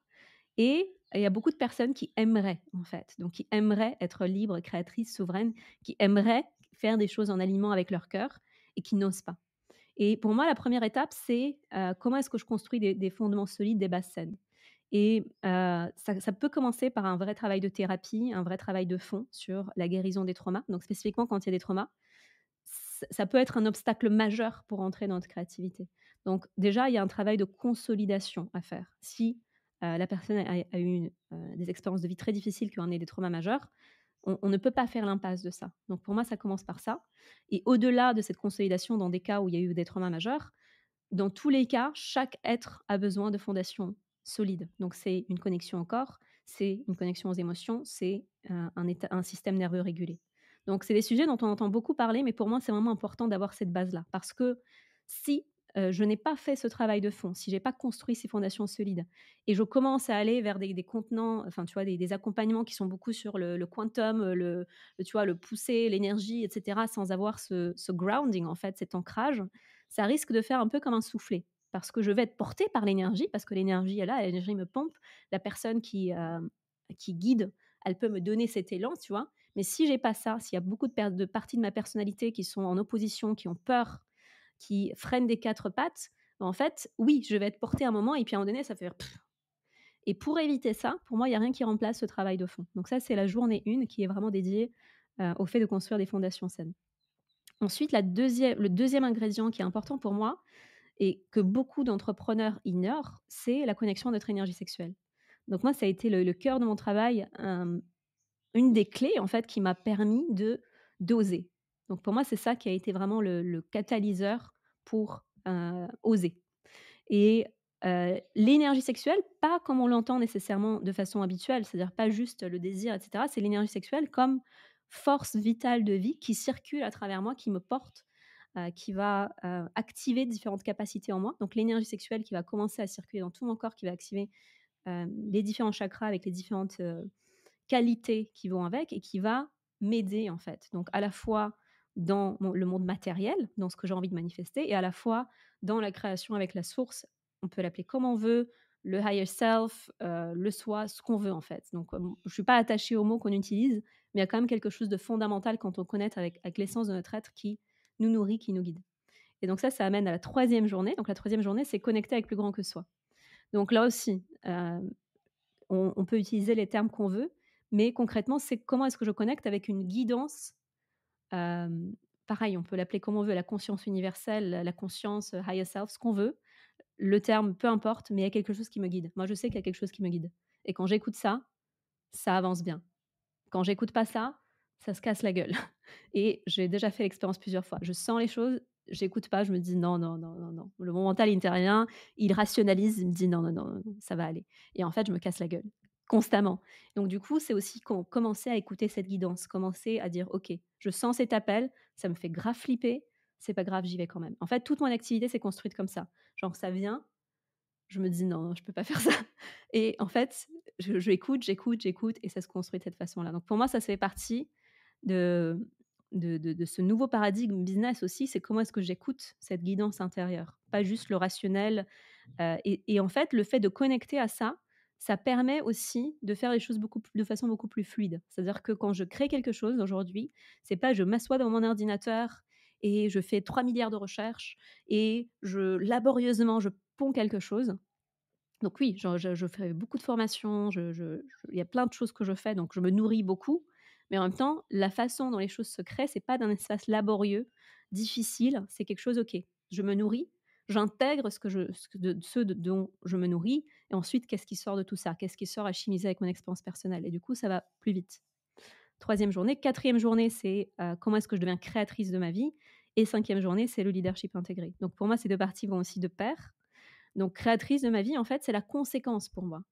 et il y a beaucoup de personnes qui aimeraient, en fait, donc qui aimeraient être libres, créatrices, souveraines, qui aimeraient faire des choses en alignement avec leur cœur et qui n'osent pas. Et pour moi, la première étape, c'est, comment est-ce que je construis des fondements solides, des bases saines? Et ça peut commencer par un vrai travail de thérapie, un vrai travail de fond sur la guérison des traumas. Donc spécifiquement quand il y a des traumas, ça peut être un obstacle majeur pour entrer dans notre créativité. Donc déjà, il y a un travail de consolidation à faire. Si, la personne a eu, des expériences de vie très difficiles qui ont amené des traumas majeurs, on ne peut pas faire l'impasse de ça. Donc pour moi, ça commence par ça et au-delà de cette consolidation dans des cas où il y a eu des traumas majeurs, dans tous les cas, chaque être a besoin de fondations solides. Donc c'est une connexion au corps, c'est une connexion aux émotions, c'est, un système nerveux régulé. Donc c'est des sujets dont on entend beaucoup parler, mais pour moi, c'est vraiment important d'avoir cette base-là. Parce que si, je n'ai pas fait ce travail de fond, si j'ai pas construit ces fondations solides et je commence à aller vers des contenants, enfin, tu vois, des accompagnements qui sont beaucoup sur le quantum, tu vois, le pousser, l'énergie et cetera, sans avoir ce grounding, en fait, cet ancrage, ça risque de faire un peu comme un soufflet. Parce que je vais être portée par l'énergie, parce que l'énergie est là, l'énergie me pompe. La personne qui guide, elle peut me donner cet élan, tu vois. Mais si j'ai pas ça, s'il y a beaucoup de parties de ma personnalité qui sont en opposition, qui ont peur, qui freinent des quatre pattes, en fait, oui, je vais être portée à un moment et puis à un moment donné, ça fait pff. Et pour éviter ça, pour moi, il y a rien qui remplace ce travail de fond. Donc ça, c'est la journée 1 qui est vraiment dédiée, au fait de construire des fondations saines. Ensuite, le deuxième ingrédient qui est important pour moi et que beaucoup d'entrepreneurs ignorent, c'est la connexion à notre énergie sexuelle. Donc moi, ça a été le cœur de mon travail, une des clés en fait qui m'a permis d'oser. Donc pour moi, c'est ça qui a été vraiment le catalyseur pour, oser. Et l'énergie sexuelle, pas comme on l'entend nécessairement de façon habituelle, c'est-à-dire pas juste le désir et cetera, c'est l'énergie sexuelle comme force vitale de vie qui circule à travers moi, qui me porte, qui va, activer différentes capacités en moi. Donc l'énergie sexuelle qui va commencer à circuler dans tout mon corps, qui va activer, les différents chakras avec les différentes, qualités qui vont avec et qui va m'aider en fait. Donc à la fois dans le monde matériel, dans ce que j'ai envie de manifester et à la fois dans la création avec la source. On peut l'appeler comme on veut, le higher self, le soi, ce qu'on veut en fait. Donc je suis pas attachée aux mots qu'on utilise, mais il y a quand même quelque chose de fondamental quand on connecte avec l'essence de notre être qui nous nourrit, qui nous guide. Et donc ça amène à la troisième journée. Donc la troisième journée, c'est connecter avec plus grand que soi. Donc là aussi, on peut utiliser les termes qu'on veut, mais concrètement, c'est comment est-ce que je connecte avec une guidance, hem, pareil, on peut l'appeler comme on veut, la conscience universelle, la conscience, higher self, ce qu'on veut. Le terme, peu importe, mais il y a quelque chose qui me guide. Moi, je sais qu'il y a quelque chose qui me guide et quand j'écoute ça, ça avance bien. Quand j'écoute pas ça, ça se casse la gueule et j'ai déjà fait l'expérience plusieurs fois. Je sens les choses, j'écoute pas, je me dis: «Non, non, non, non, non». Mon mental intervient, il rationalise, il me dit: «Non, non, non, non, ça va aller» et en fait, je me casse la gueule, constamment. Donc du coup, c'est aussi commencer à écouter cette guidance, commencer à dire: «OK, je sens cet appel, ça me fait grave flipper, c'est pas grave, j'y vais quand même». En fait, toute mon activité s'est construite comme ça. Genre ça vient, je me dis: «Non, non, je peux pas faire ça» et en fait, je écoute, j'écoute, j'écoute et ça se construit de cette façon-là. Donc pour moi, ça fait partie de de ce nouveau paradigme business aussi, c'est comment est-ce que j'écoute cette guidance intérieure? Pas juste le rationnel, et en fait, le fait de connecter à ça, ça permet aussi de faire les choses de façon beaucoup plus fluide. C'est-à-dire que quand je crée quelque chose aujourd'hui, c'est pas je m'assois devant mon ordinateur et je fais 3 milliards de recherches et laborieusement, je ponds quelque chose. Donc oui, je fais beaucoup de formations, il y a plein de choses que je fais, donc je me nourris beaucoup. Mais en même temps, la façon dont les choses se créent, c'est pas d'un espace laborieux, difficile, c'est quelque chose, OK, je me nourris, j'intègre ce dont je me nourris et ensuite qu'est-ce qui sort de tout ça? Qu'est-ce qui sort à chimiser avec mon expérience personnelle? Et du coup, ça va plus vite. Troisième journée. Quatrième journée, c'est, comment est-ce que je deviens créatrice de ma vie? Et cinquième journée, c'est le leadership intégré. Donc pour moi, ces 2 parties vont aussi de pair. Donc créatrice de ma vie, en fait, c'est la conséquence pour moi.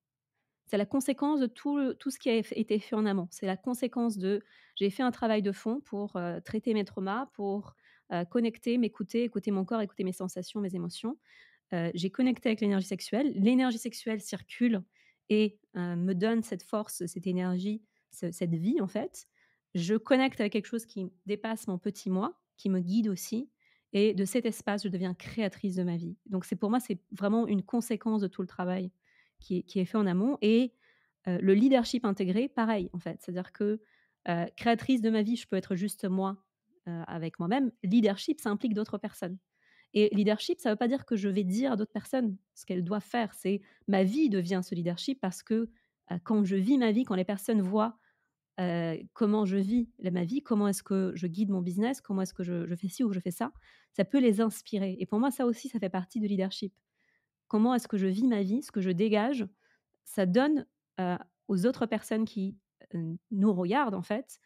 C'est la conséquence de tout ce qui a été fait en amont. C'est la conséquence de j'ai fait un travail de fond pour, traiter mes traumas, pour, connecter, m'écouter, écouter mon corps, écouter mes sensations, mes émotions. J'ai connecté avec l'énergie sexuelle. L'énergie sexuelle circule et me donne cette force, cette énergie, cette vie, en fait. Je connecte avec quelque chose qui dépasse mon petit moi, qui me guide aussi et de cet espace, je deviens créatrice de ma vie. Donc c'est pour moi, c'est vraiment une conséquence de tout le travail qui est fait en amont et le leadership intégré, pareil, en fait. C'est-à-dire que, créatrice de ma vie, je peux être juste moi, avec moi-même. Leadership, ça implique d'autres personnes. Et leadership, ça ne veut pas dire que je vais dire à d'autres personnes ce qu'elles doivent faire. C'est ma vie devient ce leadership parce que, quand je vis ma vie, quand les personnes voient, comment je vis ma vie, comment est-ce que je guide mon business, comment est-ce que je fais ci ou je fais ça peut les inspirer. Et pour moi, ça aussi, ça fait partie de leadership. Comment est-ce que je vis ma vie, ce que je dégage, ça donne, aux autres personnes qui, nous regardent, en fait,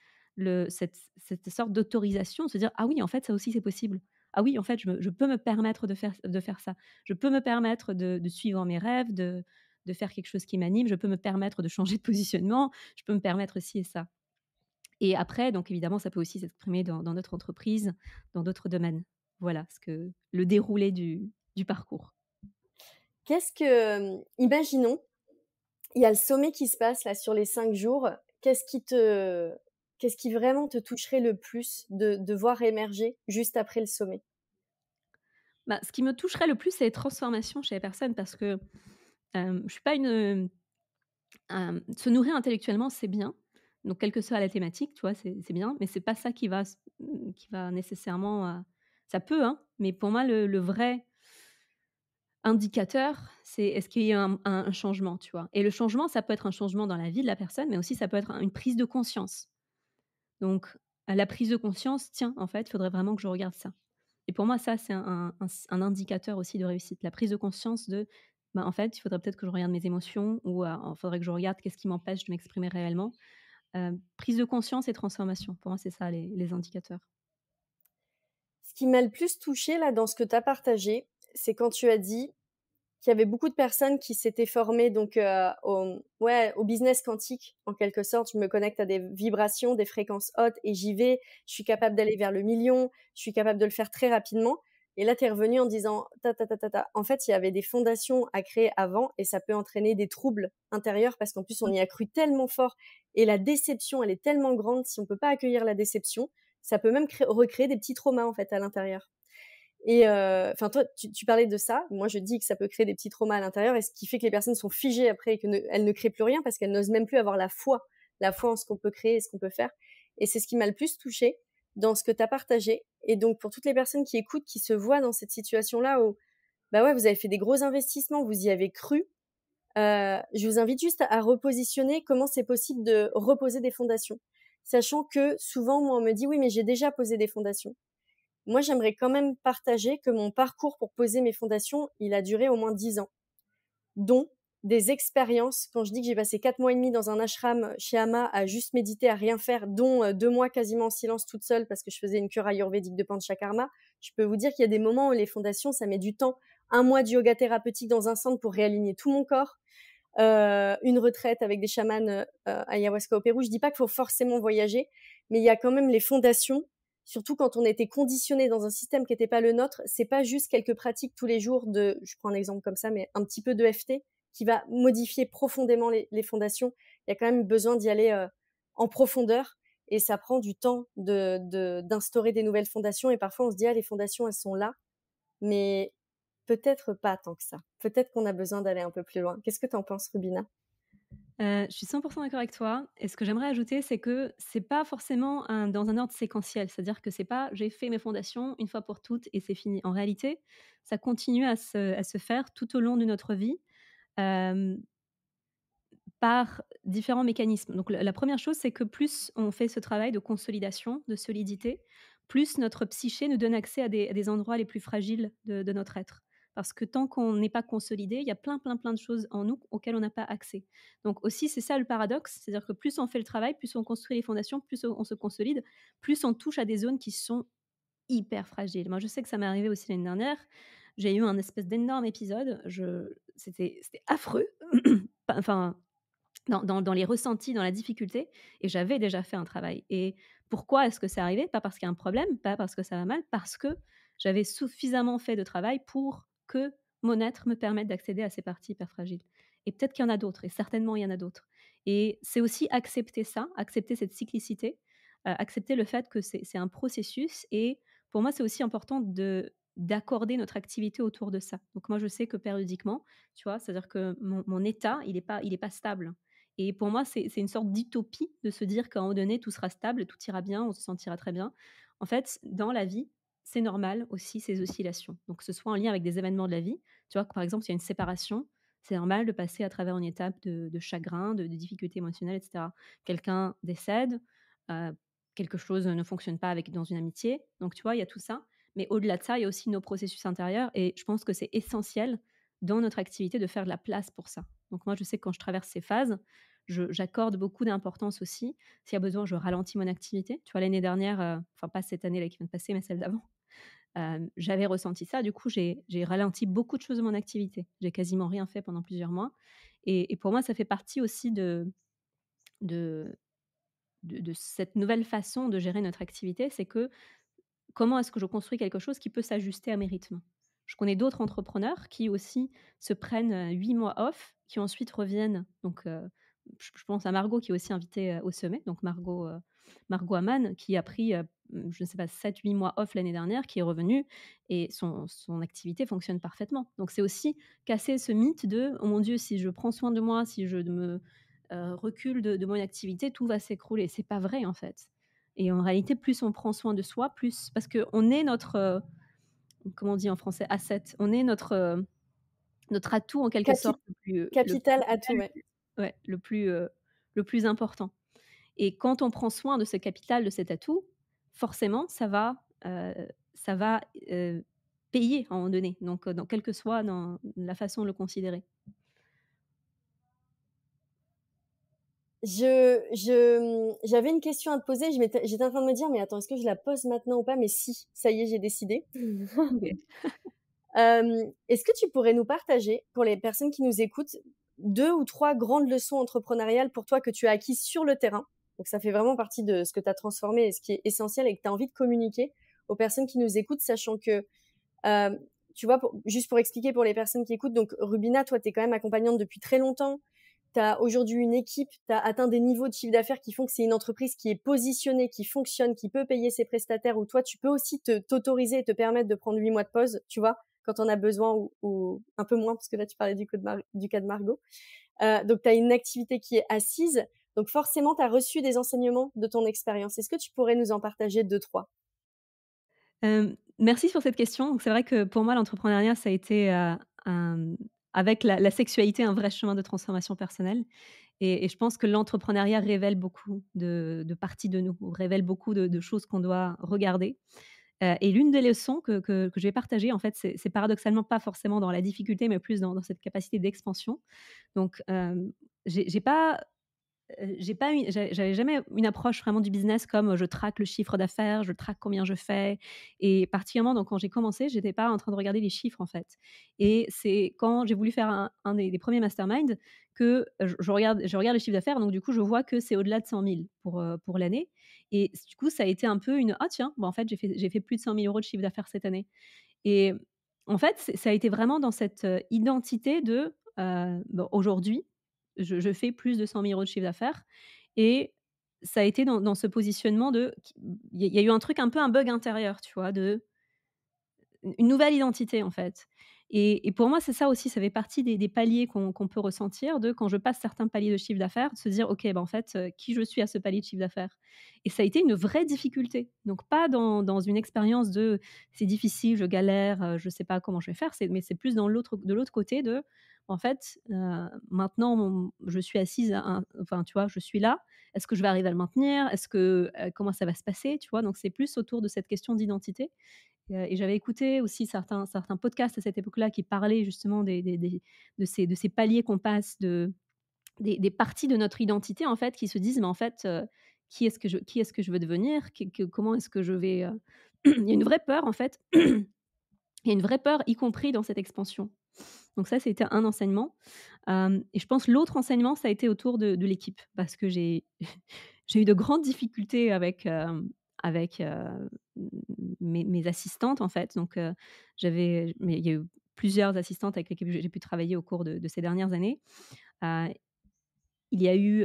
cette sorte d'autorisation, de se dire: «Ah oui, en fait, ça aussi, c'est possible. Ah oui, en fait, je peux me permettre de faire ça. Je peux me permettre de suivre mes rêves, de faire quelque chose qui m'anime. Je peux me permettre de changer de positionnement. Je peux me permettre ci et ça». Et après, donc évidemment, ça peut aussi s'exprimer dans notre entreprise, dans d'autres domaines. Voilà ce que le déroulé du parcours. Qu'est-ce que, imaginons, il y a le sommet qui se passe là sur les 5 jours. Qu'est-ce qui vraiment te toucherait le plus de voir émerger juste après le sommet? Bah, ce qui me toucherait le plus, c'est les transformations chez les personnes parce que, je suis pas se nourrir intellectuellement, c'est bien. Donc quelle que soit la thématique, tu vois, c'est bien, mais c'est pas ça qui va nécessairement, ça peut, hein, mais pour moi le vrai indicateur, c'est est-ce qu'il y a un changement, tu vois? Et le changement, ça peut être un changement dans la vie de la personne, mais aussi ça peut être une prise de conscience. Donc à la prise de conscience, tiens, en fait, il faudrait vraiment que je regarde ça. Et pour moi, ça, c'est un indicateur aussi de réussite. La prise de conscience de, bah, en fait, il faudrait peut-être que je regarde mes émotions ou il faudrait que je regarde qu'est-ce qui m'empêche de m'exprimer réellement. Prise de conscience et transformation. Pour moi, c'est ça les indicateurs. Ce qui m'a le plus touchée là dans ce que tu as partagé, c'est quand tu as dit qu'il y avait beaucoup de personnes qui s'étaient formées donc au business quantique en quelque sorte. Je me connecte à des vibrations, des fréquences hautes et j'y vais. Je suis capable d'aller vers le million. Je suis capable de le faire très rapidement. Et là, tu es revenu en disant ta ta ta ta ta. En fait, il y avait des fondations à créer avant et ça peut entraîner des troubles intérieurs parce qu'en plus on y a cru tellement fort et la déception, elle est tellement grande. Si on peut pas accueillir la déception, ça peut même recréer des petits traumas en fait à l'intérieur. Et enfin, toi, tu parlais de ça. Moi, je dis que ça peut créer des petits traumas à l'intérieur, et ce qui fait que les personnes sont figées après et elles ne créent plus rien parce qu'elles n'osent même plus avoir la foi en ce qu'on peut créer et ce qu'on peut faire. Et c'est ce qui m'a le plus touchée dans ce que tu as partagé. Et donc, pour toutes les personnes qui écoutent, qui se voient dans cette situation-là où, bah ouais, vous avez fait des gros investissements, vous y avez cru. Je vous invite juste à repositionner comment c'est possible de reposer des fondations. Sachant que souvent, moi, on me dit, oui, mais j'ai déjà posé des fondations. Moi, j'aimerais quand même partager que mon parcours pour poser mes fondations, il a duré au moins 10 ans, dont des expériences. Quand je dis que j'ai passé 4 mois et demi dans un ashram chez Ama à juste méditer, à rien faire, dont 2 mois quasiment en silence toute seule parce que je faisais une cure ayurvédique de Panchakarma, je peux vous dire qu'il y a des moments où les fondations, ça met du temps. 1 mois de yoga thérapeutique dans un centre pour réaligner tout mon corps. Une retraite avec des chamans ayahuasca au Pérou. Je dis pas qu'il faut forcément voyager, mais il y a quand même les fondations. Surtout quand on était conditionné dans un système qui n'était pas le nôtre, c'est pas juste quelques pratiques tous les jours je prends un exemple comme ça, mais un petit peu de FT qui va modifier profondément les fondations. Il y a quand même besoin d'y aller en profondeur et ça prend du temps d'instaurer des nouvelles fondations et parfois on se dit, ah, les fondations, elles sont là, mais peut-être pas tant que ça. Peut-être qu'on a besoin d'aller un peu plus loin. Qu'est-ce que tu en penses, Rubina? Je suis 100 d'accord avec toi et ce que j'aimerais ajouter, c'est que c'est pas forcément dans un ordre séquentiel. C'est-à-dire que c'est pas: «J'ai fait mes fondations une fois pour toutes et c'est fini». En réalité, ça continue à se faire tout au long de notre vie, hem, par différents mécanismes. Donc la 1re chose, c'est que plus on fait ce travail de consolidation, de solidité, plus notre psyché nous donne accès à des endroits les plus fragiles de notre être. Parce que tant qu'on n'est pas consolidé, il y a plein, plein, plein de choses en nous auxquelles on n'a pas accès. Donc aussi, c'est ça le paradoxe, c'est-à-dire que plus on fait le travail, plus on construit les fondations, plus on se consolide, plus on touche à des zones qui sont hyper fragiles. Moi, je sais que ça m'est arrivé aussi l'année dernière. J'ai eu un espèce d'énorme épisode, c'était affreux. Enfin, dans les ressentis, dans la difficulté et j'avais déjà fait un travail et pourquoi est-ce que c'est arrivé? Pas parce qu'il y a un problème, pas parce que ça va mal, parce que j'avais suffisamment fait de travail pour que mon être me permette d'accéder à ces parties hyper fragiles et peut-être qu'il y en a d'autres et certainement il y en a d'autres et c'est aussi accepter ça, accepter cette cyclicité, accepter le fait que c'est un processus et pour moi, c'est aussi important d'accorder notre activité autour de ça. Donc moi, je sais que périodiquement, tu vois? C'est-à-dire que mon état, il est pas stable. Et pour moi, c'est une sorte d'utopie de se dire qu'à un moment donné, tout sera stable, tout ira bien, on se sentira très bien. En fait, dans la vie, c'est normal aussi ces oscillations. Donc, que ce soit en lien avec des événements de la vie. Tu vois, que par exemple, il y a une séparation, c'est normal de passer à travers une étape de chagrin, de difficultés émotionnelles, et cetera. Quelqu'un décède, heu, quelque chose ne fonctionne pas dans une amitié. Donc, tu vois, il y a tout ça. Mais au-delà de ça, il y a aussi nos processus intérieurs et je pense que c'est essentiel dans notre activité de faire de la place pour ça. Donc moi, je sais que quand je traverse ces phases, j'accorde beaucoup d'importance aussi. S'il y a besoin, je ralentis mon activité. Tu vois, l'année dernière, enfin pas cette année-là qui vient de passer, mais celle d'avant, j'avais ressenti ça. Du coup, j'ai ralenti beaucoup de choses de mon activité. J'ai quasiment rien fait pendant plusieurs mois et pour moi, ça fait partie aussi de de cette nouvelle façon de gérer notre activité. C'est que comment est-ce que je construis quelque chose qui peut s'ajuster à mes rythmes? Je connais d'autres entrepreneurs qui aussi se prennent, 8 mois off, qui ensuite reviennent donc je pense à Margot qui est aussi invitée, au sommet, donc Margot Hamann qui a pris, je ne sais pas 7-8 mois off l'année dernière, qui est revenue et son activité fonctionne parfaitement. Donc c'est aussi casser ce mythe de: «Oh mon Dieu, si je prends soin de moi, si je me, recule de mon activité, tout va s'écrouler». C'est pas vrai en fait. Et en réalité, plus on prend soin de soi, plus parce qu'on est notre, comment on dit en français? Asset. On est notre atout en quelque Capi sorte le plus capital atout, ouais. ouais, le plus important et quand on prend soin de ce capital, de cet atout, forcément ça va, payer à un moment donné, donc dans quelle que soit dans la façon de le considérer. J'avais une question à te poser, j'étais en train de me dire: «Mais attends, est-ce que je la pose maintenant ou pas?» mais si, ça y est, j'ai décidé. OK. Est-ce que tu pourrais nous partager, pour les personnes qui nous écoutent, 2 ou 3 grandes leçons entrepreneuriales pour toi que tu as acquises sur le terrain? Donc ça fait vraiment partie de ce que tu as transformé et ce qui est essentiel et que tu as envie de communiquer aux personnes qui nous écoutent, sachant que, hem, tu vois, juste pour expliquer pour les personnes qui écoutent, donc Rubina, toi, tu es quand même accompagnante depuis très longtemps. Tu as aujourd'hui une équipe, tu as atteint des niveaux de chiffre d'affaires qui font que c'est une entreprise qui est positionnée, qui fonctionne, qui peut payer ses prestataires, où toi, tu peux aussi t'autoriser et te permettre de prendre 8 mois de pause, tu vois, quand on a besoin ou un peu moins, parce que là, tu parlais du cas de Margot. Donc, tu as une activité qui est assise. Donc, forcément, tu as reçu des enseignements de ton expérience. Est-ce que tu pourrais nous en partager 2-3? Merci sur cette question. Donc c'est vrai que pour moi, l'entrepreneuriat, ça a été, un avec la sexualité, un vrai chemin de transformation personnelle et je pense que l'entrepreneuriat révèle beaucoup de parties de nous, révèle beaucoup de choses qu'on doit regarder, et l'une des leçons que je vais partager, en fait, c'est paradoxalement pas forcément dans la difficulté, mais plus dans cette capacité d'expansion. Donc, j'ai pas j'ai pas eu j'avais jamais une approche vraiment du business comme, je traque le chiffre d'affaires, je traque combien je fais et particulièrement donc quand j'ai commencé, j'étais pas en train de regarder les chiffres, en fait et c'est quand j'ai voulu faire un des 1ers mastermind que je regarde le chiffre d'affaires donc du coup, je vois que c'est au-delà de 100 000 pour l'année et du coup, ça a été un peu une: «Ah tiens, bah, en fait, j'ai fait plus de 100 000 € de chiffre d'affaires cette année» et en fait, ça a été vraiment dans cette, identité de, bon aujourd'hui, je fais plus de 100 000 € de chiffre d'affaires et ça a été dans ce positionnement de il y a eu un truc un peu un bug intérieur, tu vois? Une nouvelle identité, en fait Et pour moi, c'est ça aussi, ça fait partie des paliers qu'on peut ressentir de quand je passe certains paliers de chiffre d'affaires, de se dire: «OK, bah, en fait, qui je suis à ce palier de chiffre d'affaires?» Et ça a été une vraie difficulté. Donc pas dans une expérience de: «C'est difficile, je galère, je sais pas comment je vais faire», mais c'est plus de l'autre côté de, en fait, maintenant je suis assise à un enfin, tu vois, je suis là. Est-ce que je vais arriver à le maintenir? Est-ce que, comment ça va se passer? Tu vois? Donc c'est plus autour de cette question d'identité. Et j'avais écouté aussi certains podcasts à cette époque-là qui parlaient justement des de ces paliers qu'on passe, des parties de notre identité, en fait, qui se disent: «Mais en fait, qui est-ce que je veux devenir? Comment est-ce que je vais, il y a une vraie peur, en fait. Il y a une vraie peur, y compris dans cette expansion. Donc ça, c'était un enseignement. Et je pense l'autre enseignement, ça a été autour de l'équipe parce que j'ai j'ai eu de grandes difficultés avec, mes assistantes, en fait. Donc mais il y a eu plusieurs assistantes avec lesquelles j'ai pu travailler au cours de ces dernières années. Heu il y a eu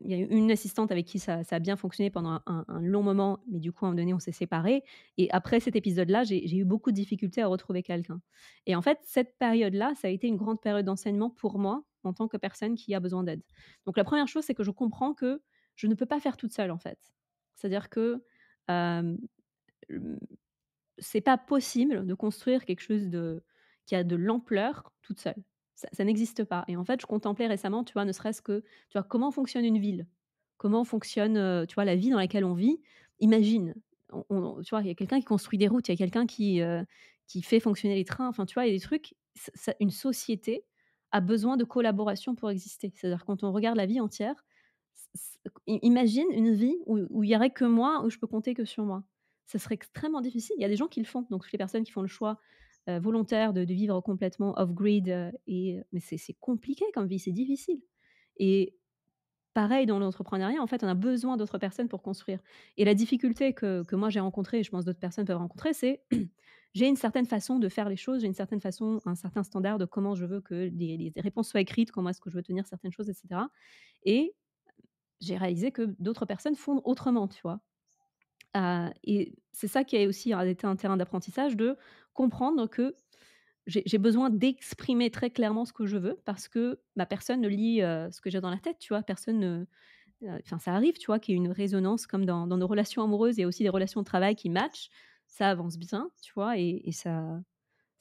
une assistante avec qui ça a bien fonctionné pendant un long moment, mais du coup, à un moment donné, on s'est séparés et après cet épisode-là, j'ai eu beaucoup de difficultés à retrouver quelqu'un et en fait, cette période-là, ça a été une grande période d'enseignement pour moi, en tant que personne qui a besoin d'aide. Donc la première chose, c'est que je comprends que je ne peux pas faire toute seule, en fait. C'est-à-dire que, hem, mmh, c'est pas possible de construire quelque chose qui a de l'ampleur toute seule. Ça n'existe pas et en fait, je contemplais récemment, tu vois, ne serait-ce que, tu vois, comment fonctionne une ville? Comment fonctionne, tu vois, la vie dans laquelle on vit? Imagine, tu vois, il y a quelqu'un qui construit des routes, il y a quelqu'un qui fait fonctionner les trains, enfin, tu vois, il y a des trucs, une société a besoin de collaboration pour exister. C'est-à-dire quand on regarde la vie entière, imagine une vie où il y aurait que moi, où je peux compter que sur moi. Ça serait extrêmement difficile. Il y a des gens qui le font, donc toutes les personnes qui font le choix, volontaire de vivre complètement off grid, mais c'est compliqué comme vie, c'est difficile et pareil dans l'entrepreneuriat, en fait, on a besoin d'autres personnes pour construire et la difficulté que moi j'ai rencontrée et je pense d'autres personnes peuvent rencontrer, c'est j'ai une certaine façon de faire les choses, j'ai une certaine façon, un certain standard de comment je veux que les réponses soient écrites, comment est-ce que je veux tenir certaines choses et cetera et j'ai réalisé que d'autres personnes font autrement, tu vois? Et c'est ça qui a aussi été un terrain d'apprentissage de comprendre que j'ai besoin d'exprimer très clairement ce que je veux parce que, bah, personne ne lit, ce que j'ai dans la tête, tu vois? Personne ne enfin, ça arrive, tu vois, qu'il y ait une résonance comme dans nos relations amoureuses, il y a aussi des relations de travail qui matchent, ça avance bien, tu vois? Et ça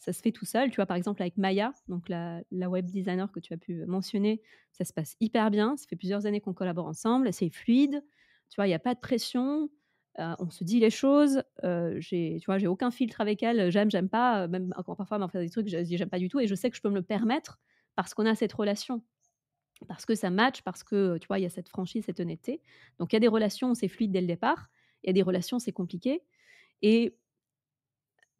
se fait tout seul, tu vois? Par exemple, avec Maya, donc la web designer que tu as pu mentionner, ça se passe hyper bien. Ça fait plusieurs années qu'on collabore ensemble, c'est fluide, tu vois? Il y a pas de pression, on se dit les choses, tu vois? J'ai aucun filtre avec elle, j'aime pas, même quand parfois elle m'en fait des trucs, je dis: «J'aime pas du tout» et je sais que je peux me le permettre parce qu'on a cette relation, parce que ça match, parce que, tu vois? Il y a cette franchise, cette honnêteté. Donc il y a des relations où c'est fluide dès le départ, il y a des relations, c'est compliqué et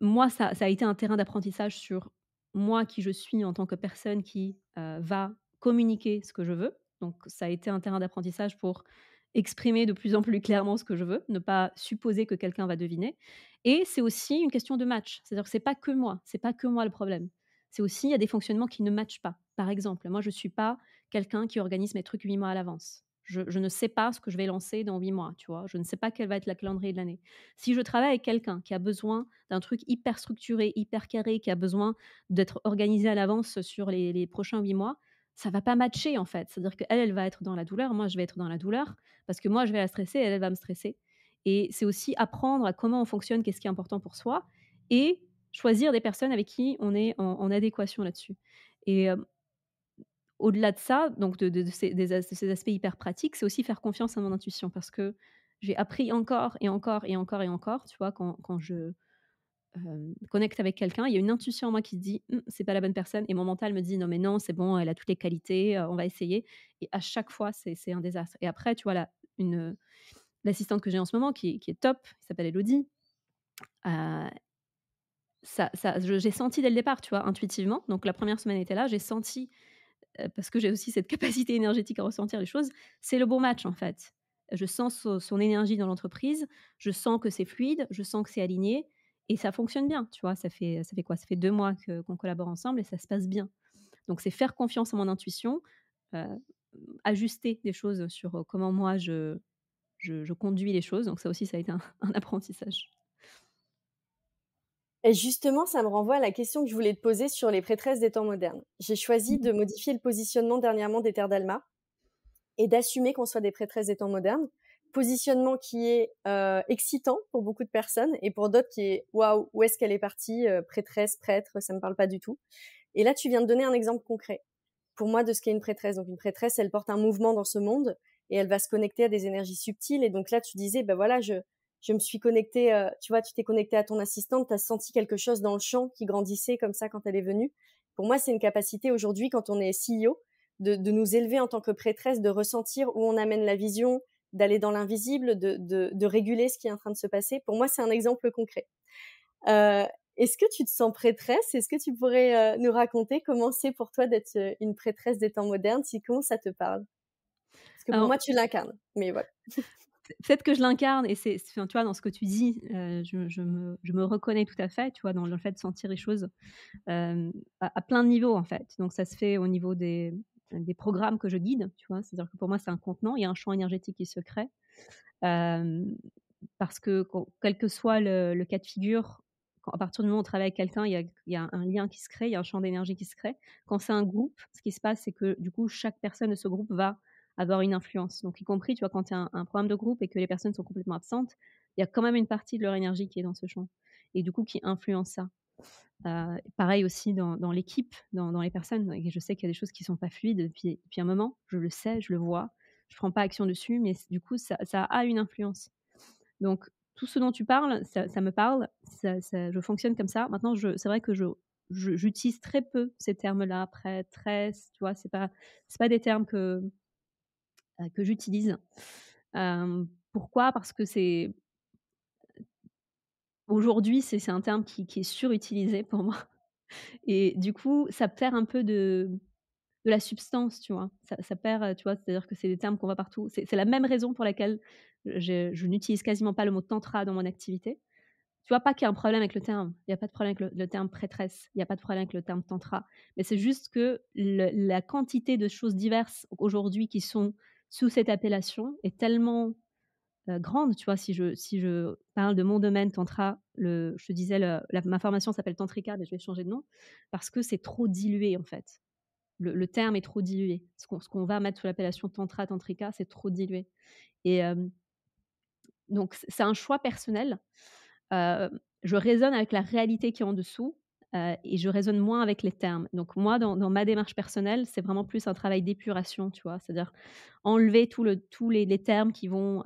moi, ça a été un terrain d'apprentissage sur moi, qui je suis en tant que personne qui, va communiquer ce que je veux. Donc ça a été un terrain d'apprentissage pour exprimer de plus en plus clairement ce que je veux, ne pas supposer que quelqu'un va deviner et c'est aussi une question de match. C'est-à-dire que c'est pas que moi le problème. C'est aussi, il y a des fonctionnements qui ne matchent pas. Par exemple, moi, je suis pas quelqu'un qui organise mes trucs 8 mois à l'avance. Je ne sais pas ce que je vais lancer dans 8 mois, tu vois? Je ne sais pas quelle va être la calendrier de l'année. Si je travaille avec quelqu'un qui a besoin d'un truc hyper structuré, hyper carré, qui a besoin d'être organisé à l'avance sur les prochains 8 mois, ça va pas matcher, en fait. C'est-à-dire qu'elle, elle va être dans la douleur, moi je vais être dans la douleur, parce que moi je vais la stresser, elle, elle va me stresser et c'est aussi apprendre à comment on fonctionne, qu'est-ce qui est important pour soi et choisir des personnes avec qui on est en adéquation là-dessus et au-delà de ça, donc de ces aspects hyper pratiques, c'est aussi faire confiance à mon intuition parce que j'ai appris encore et encore et encore et encore, tu vois? Quand je connecte avec quelqu'un, il y a une intuition en moi qui se dit: C'est pas la bonne personne» et mon mental me dit: «Non mais non, c'est bon, elle a toutes les qualités, on va essayer» et à chaque fois, c'est un désastre et après, tu vois, l'assistante que j'ai en ce moment qui est top, qui s'appelle Elodie, heu, j'ai senti dès le départ, tu vois, intuitivement, donc la première semaine elle était là, j'ai senti, parce que j'ai aussi cette capacité énergétique à ressentir les choses, c'est le bon match, en fait. Je sens son énergie dans l'entreprise, je sens que c'est fluide, je sens que c'est aligné et ça fonctionne bien, tu vois? Ça fait quoi? Ça fait 2 mois qu'on collabore ensemble et ça se passe bien. Donc c'est faire confiance à mon intuition, heu, ajuster des choses sur, comment moi je conduis les choses, donc ça aussi ça a été un un apprentissage. Et justement, ça me renvoie à la question que je voulais te poser sur les prêtresses des temps modernes. J'ai choisi Mmh. de modifier le positionnement dernièrement des Terres d'Alma et d'assumer qu'on soit des prêtresses des temps modernes. Positionnement qui est excitant pour beaucoup de personnes et pour d'autres qui est waouh, où est-ce qu'elle est partie, prêtresse, prêtre, ça me parle pas du tout. Et là, tu viens de donner un exemple concret pour moi de ce qu'est une prêtresse. Donc une prêtresse, elle porte un mouvement dans ce monde et elle va se connecter à des énergies subtiles. Et donc là, tu disais, ben voilà, je me suis connectée, tu vois, tu t'es connectée à ton assistante, tu as senti quelque chose dans le champ qui grandissait comme ça quand elle est venue. Pour moi, c'est une capacité aujourd'hui, quand on est CEO, de nous élever en tant que prêtresse, de ressentir où on amène la vision, d'aller dans l'invisible, de réguler ce qui est en train de se passer. Pour moi, c'est un exemple concret. Euh, Est-ce que tu te sens prêtresse? Est-ce que tu pourrais nous raconter comment c'est pour toi d'être une prêtresse des temps modernes, si comment ça te parle? Parce que pour Alors, moi, tu l'incarnes. Mais voilà. peut-être que je l'incarne et enfin, tu vois, dans ce que tu dis, je me reconnais tout à fait, tu vois, dans le fait de sentir les choses, à plein de niveaux, en fait. Donc ça se fait au niveau des programmes que je guide, tu vois? C'est-à-dire que pour moi, c'est un contenant, il y a un champ énergétique qui se crée, hem, parce que quel que soit le cas de figure, à partir du moment où on travaille avec quelqu'un, il y a un lien qui se crée, il y a un champ d'énergie qui se crée. Quand c'est un groupe, ce qui se passe, c'est que, du coup, chaque personne de ce groupe va avoir une influence. Donc y compris, tu vois, quand il y a un programme de groupe et que les personnes sont complètement absentes, il y a quand même une partie de leur énergie qui est dans ce champ et du coup qui influence ça. Pareil aussi dans l'équipe, dans les personnes et je sais qu'il y a des choses qui sont pas fluides depuis un moment. Je le sais, je le vois. Je prends pas action dessus, mais du coup, ça a une influence. Donc tout ce dont tu parles, ça me parle, je fonctionne comme ça. Maintenant c'est vrai que j'utilise très peu ces termes-là, prêtresse, tu vois? C'est pas des termes que j'utilise. Pourquoi? Parce que c'est aujourd'hui, c'est un terme qui est surutilisé pour moi et du coup, ça perd un peu de la substance, tu vois? Ça perd, tu vois? C'est-à-dire que c'est des termes qu'on voit partout. C'est la même raison pour laquelle je n'utilise quasiment pas le mot tantra dans mon activité. Tu vois? Pas qu'il y a un problème avec le terme. Il y a pas de problème avec le terme prêtresse. Il y a pas de problème avec le terme tantra. Mais c'est juste que la quantité de choses diverses aujourd'hui qui sont sous cette appellation est tellement, grande, tu vois? Si je parle de mon domaine tantra, je te disais ma formation s'appelle tantrika, mais je vais changer de nom parce que c'est trop dilué, en fait. Le terme est trop dilué. Ce qu'on va mettre sous l'appellation tantra, tantrika, c'est trop dilué et donc c'est un choix personnel. Heu, je raisonne avec la réalité qui est en dessous, et je raisonne moins avec les termes. Donc moi, dans ma démarche personnelle, c'est vraiment plus un travail d'épuration, tu vois? C'est-à-dire enlever tous les termes qui vont,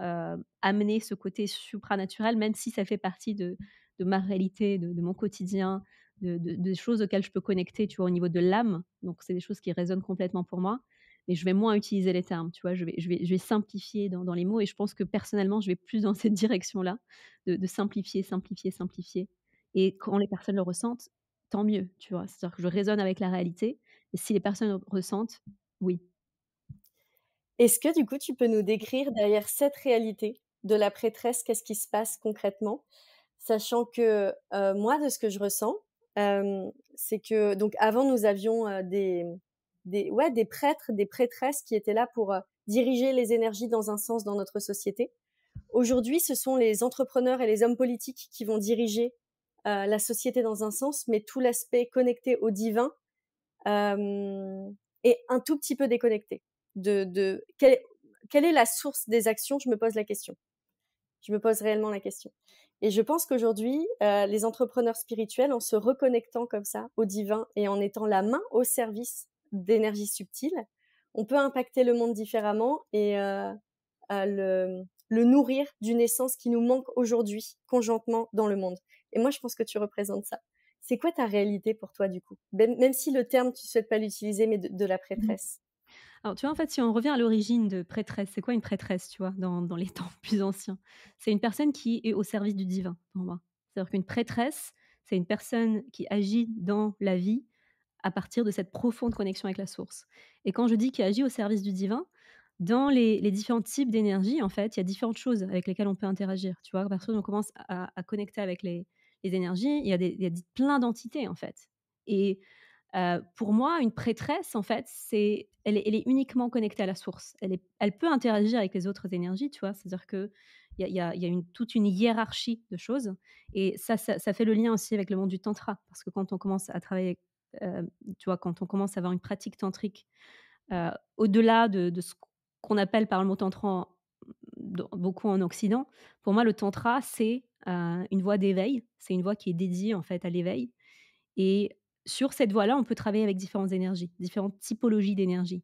amener ce côté supranaturel, même si ça fait partie de ma réalité, de mon quotidien, des choses auxquelles je peux connecter, tu vois, au niveau de l'âme. Donc c'est des choses qui résonnent complètement pour moi, mais je vais moins utiliser les termes, tu vois? Je vais simplifier dans les mots et je pense que personnellement, je vais plus dans cette direction-là, de simplifier, simplifier, simplifier et quand les personnes le ressentent, tant mieux, tu vois? C'est-à-dire que je raisonne avec la réalité et si les personnes ressentent, oui. Est-ce que du coup, tu peux nous décrire derrière cette réalité de la prêtresse, qu'est-ce qui se passe concrètement? Sachant que, moi, de ce que je ressens, c'est que donc avant nous avions, des prêtres, des prêtresses qui étaient là pour, diriger les énergies dans un sens dans notre société. Aujourd'hui, ce sont les entrepreneurs et les hommes politiques qui vont diriger, la société dans un sens, mais tout l'aspect connecté au divin, est un tout petit peu déconnecté de quelle est la source des actions? Je me pose la question. Je me pose réellement la question. Et je pense qu'aujourd'hui, les entrepreneurs spirituels, en se reconnectant comme ça au divin et en étant la main au service d'énergies subtiles, on peut impacter le monde différemment et le nourrir d'une essence qui nous manque aujourd'hui, conjointement dans le monde. Et moi, je pense que tu représentes ça. C'est quoi ta réalité pour toi, du coup? Même si le terme, tu souhaites pas l'utiliser, mais de la Mmh. prêtresse. Alors, tu vois, en fait, si on revient à l'origine de prêtresse, c'est quoi une prêtresse, tu vois, dans les temps plus anciens? C'est une personne qui est au service du divin, pour moi. C'est-à-dire qu'une prêtresse, c'est une personne qui agit dans la vie à partir de cette profonde connexion avec la source. Et quand je dis qui agit au service du divin, dans les différents types d'énergie, en fait, il y a différentes choses avec lesquelles on peut interagir. Tu vois, à partir où on commence à connecter avec les énergies, il y a plein d'entités, en fait. Et Pour moi, une prêtresse, en fait, elle est uniquement connectée à la source. Elle peut interagir avec les autres énergies, tu vois? C'est-à-dire qu'il y a toute une hiérarchie de choses et ça fait le lien aussi avec le monde du tantra. Parce que quand on commence à travailler, tu vois, quand on commence à avoir une pratique tantrique, au-delà de ce qu'on appelle par le mot tantra beaucoup en Occident, pour moi, le tantra, c'est, une voie d'éveil. C'est une voie qui est dédiée, en fait, à l'éveil et sur cette voie-là, on peut travailler avec différentes énergies, différentes typologies d'énergie.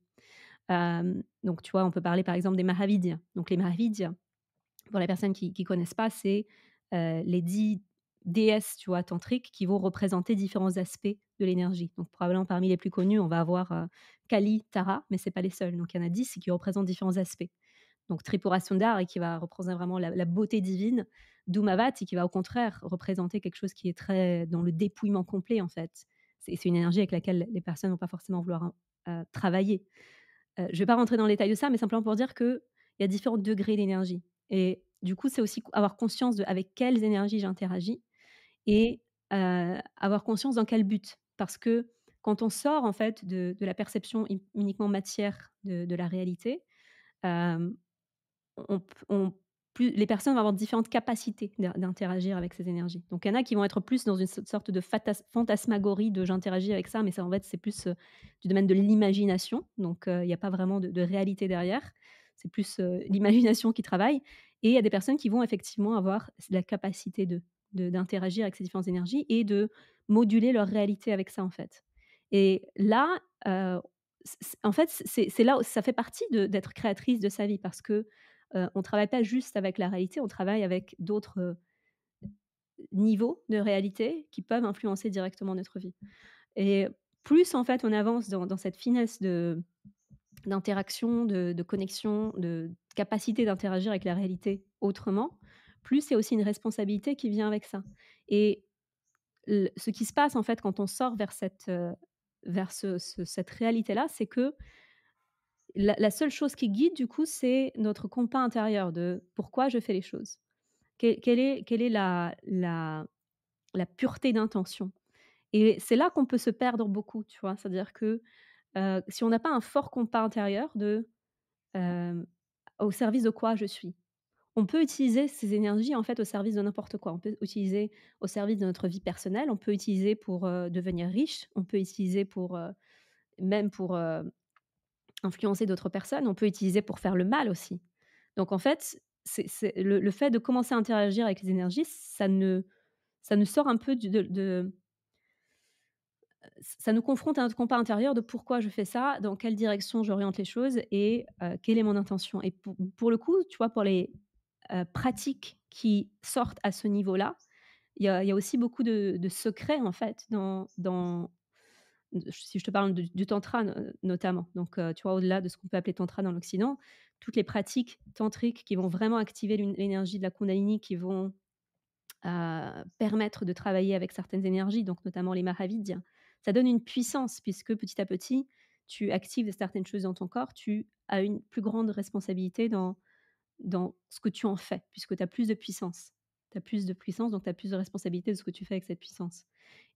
Donc tu vois, on peut parler par exemple des Mahavidyas. Donc les Mahavidyas, pour les personnes qui connaissent pas, c'est, les 10 déesses, tu vois, tantriques qui vont représenter différents aspects de l'énergie. Donc probablement parmi les plus connus, on va avoir, Kali, Tara, mais c'est pas les seuls. Donc il y en a 10 qui représentent différents aspects. Donc Tripura Sundar qui va représenter vraiment la beauté divine, Dhumavati qui va au contraire représenter quelque chose qui est très dans le dépouillement complet en fait. C'est une énergie avec laquelle les personnes ne vont pas forcément vouloir, travailler. Je ne vais pas rentrer dans le détail de ça, mais simplement pour dire qu'il y a différents degrés d'énergie et du coup, c'est aussi avoir conscience de avec quelles énergies j'interagis et avoir conscience dans quel but. Parce que quand on sort en fait de la perception uniquement matière de la réalité, hem on plus les personnes vont avoir différentes capacités d'interagir avec ces énergies. Donc il y en a qui vont être plus dans une sorte de fantasmagorie de «j'interagis avec ça», mais ça en fait c'est plus, du domaine de l'imagination. Donc il y a pas vraiment de réalité derrière. C'est plus, l'imagination qui travaille et il y a des personnes qui vont effectivement avoir la capacité d'interagir avec ces différentes énergies et de moduler leur réalité avec ça en fait. Et là, en fait, c'est là où ça fait partie d'être créatrice de sa vie parce que, on travaille pas juste avec la réalité, on travaille avec d'autres, niveaux de réalité qui peuvent influencer directement notre vie et plus, en fait, on avance dans cette finesse d'interaction, de connexion, de capacité d'interagir avec la réalité autrement, plus c'est aussi une responsabilité qui vient avec ça et ce qui se passe, en fait, quand on sort vers cette réalité-là, c'est que la seule chose qui guide du coup, c'est notre compas intérieur de pourquoi je fais les choses. Quelle est la pureté d'intention? Et c'est là qu'on peut se perdre beaucoup, tu vois? C'est-à-dire que, si on n'a pas un fort compas intérieur hem, au service de quoi je suis? On peut utiliser ces énergies, en fait, au service de n'importe quoi. On peut utiliser au service de notre vie personnelle, on peut utiliser pour, devenir riche, on peut utiliser pour, même pour, influencer d'autres personnes, on peut utiliser pour faire le mal aussi. Donc en fait, c'est le fait de commencer à interagir avec les énergies, ça nous sort un peu ça nous confronte à notre compas intérieur de pourquoi je fais ça, dans quelle direction j'oriente les choses et quelle est mon intention. Et pour le coup, tu vois, pour les, pratiques qui sortent à ce niveau-là, il y a aussi beaucoup de secrets en fait dans si je te parle du tantra notamment, donc tu vois, au-delà de ce qu'on peut appeler tantra dans l'Occident, toutes les pratiques tantriques qui vont vraiment activer l'énergie de la Kundalini, qui vont, permettre de travailler avec certaines énergies, donc notamment les Mahavidyas. Ça donne une puissance puisque petit à petit, tu actives certaines choses dans ton corps, tu as une plus grande responsabilité dans ce que tu en fais, puisque tu as plus de puissance. Tu as plus de puissance, donc tu as plus de responsabilité de ce que tu fais avec cette puissance.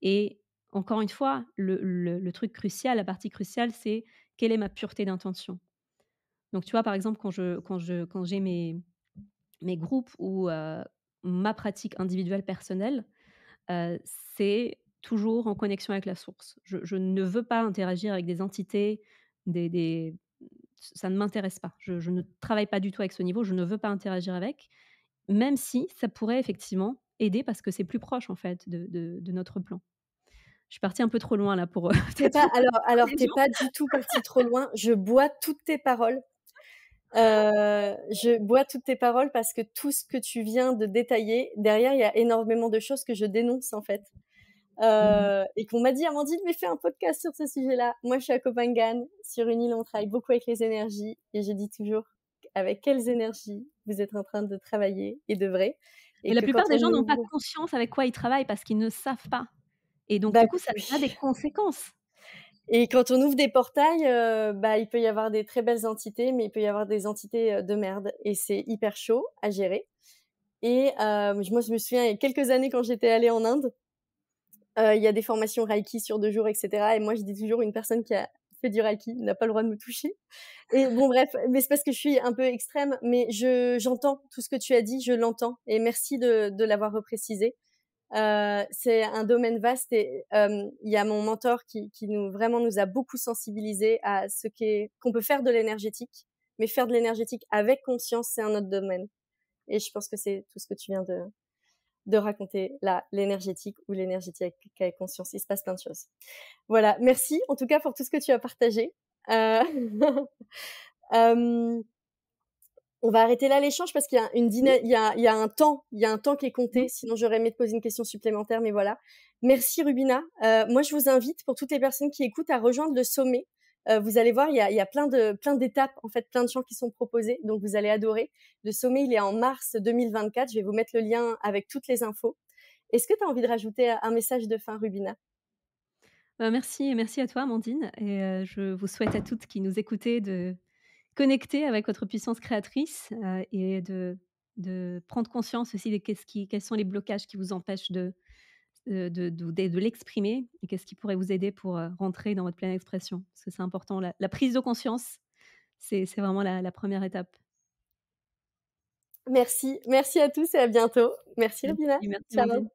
Et encore une fois, le truc crucial, la partie cruciale, c'est quelle est ma pureté d'intention? Donc tu vois, par exemple, quand j'ai mes groupes ou ma pratique individuelle personnelle, c'est toujours en connexion avec la source. Je ne veux pas interagir avec des entités, des ça ne m'intéresse pas. Je ne travaille pas du tout avec ce niveau, je ne veux pas interagir avec, même si ça pourrait effectivement aider parce que c'est plus proche en fait de notre plan. Je suis partie un peu trop loin là pour, Tu peut-être pas alors les tu gens. pas du tout parti trop loin. Je bois toutes tes paroles. Je bois toutes tes paroles parce que tout ce que tu viens de détailler, derrière, il y a énormément de choses que je dénonce, en fait. Mmh. Et qu'on m'a dit: «Amandine, mais fais un podcast sur ce sujet-là». Moi, je suis à Copenhague, sur une île, on travaille beaucoup avec les énergies et je dis toujours avec quelles énergies vous êtes en train de travailler et d'œuvrer Mais et la que quand plupart des on gens n'ont pas ouvre conscience avec quoi ils travaillent parce qu'ils ne savent pas et donc bah, du coup ça a oui. des conséquences. Et quand on ouvre des portails, bah, il peut y avoir des très belles entités, mais il peut y avoir des entités, de merde et c'est hyper chaud à gérer et moi, je me souviens il y a quelques années quand j'étais allée en Inde, Il y a des formations Reiki sur 2 jours, et cetera, et moi, je dis toujours: «Une personne qui a fait du Reiki n'a pas le droit de me toucher». Et bon, bref, mais c'est parce que je suis un peu extrême, mais j'entends tout ce que tu as dit, je l'entends, et merci de l'avoir reprécisé. C'est un domaine vaste, et il y a mon mentor qui vraiment nous a beaucoup sensibilisés à ce qu'on peut faire de l'énergétique, mais faire de l'énergétique avec conscience, c'est un autre domaine. Et je pense que c'est tout ce que tu viens de raconter là, l'énergétique ou l'énergétique avec conscience. Il se passe plein de choses. Voilà, merci en tout cas pour tout ce que tu as partagé. Euh, euh, on va arrêter là l'échange parce qu'il y a il y a un temps qui est compté. Mmh. Sinon, j'aurais aimé te poser une question supplémentaire, mais voilà. Merci Rubina. Moi, je vous invite, pour toutes les personnes qui écoutent, à rejoindre le sommet. Vous allez voir, il y a plein d'étapes, en fait, plein de chants qui sont proposés. Donc, vous allez adorer. Le sommet, il est en mars 2024. Je vais vous mettre le lien avec toutes les infos. Est-ce que tu as envie de rajouter un message de fin, Rubina? Merci à toi Amandine et je vous souhaite à toutes qui nous écoutez de connecter avec votre puissance créatrice, et de prendre conscience aussi de quels sont les blocages qui vous empêchent de l'exprimer et qu'est-ce qui pourrait vous aider pour, rentrer dans votre pleine expression. Parce que c'est important, la prise de conscience, c'est vraiment la 1re étape. Merci. Merci à tous et à bientôt. Merci, Rubina. Merci Ciao. Amandine.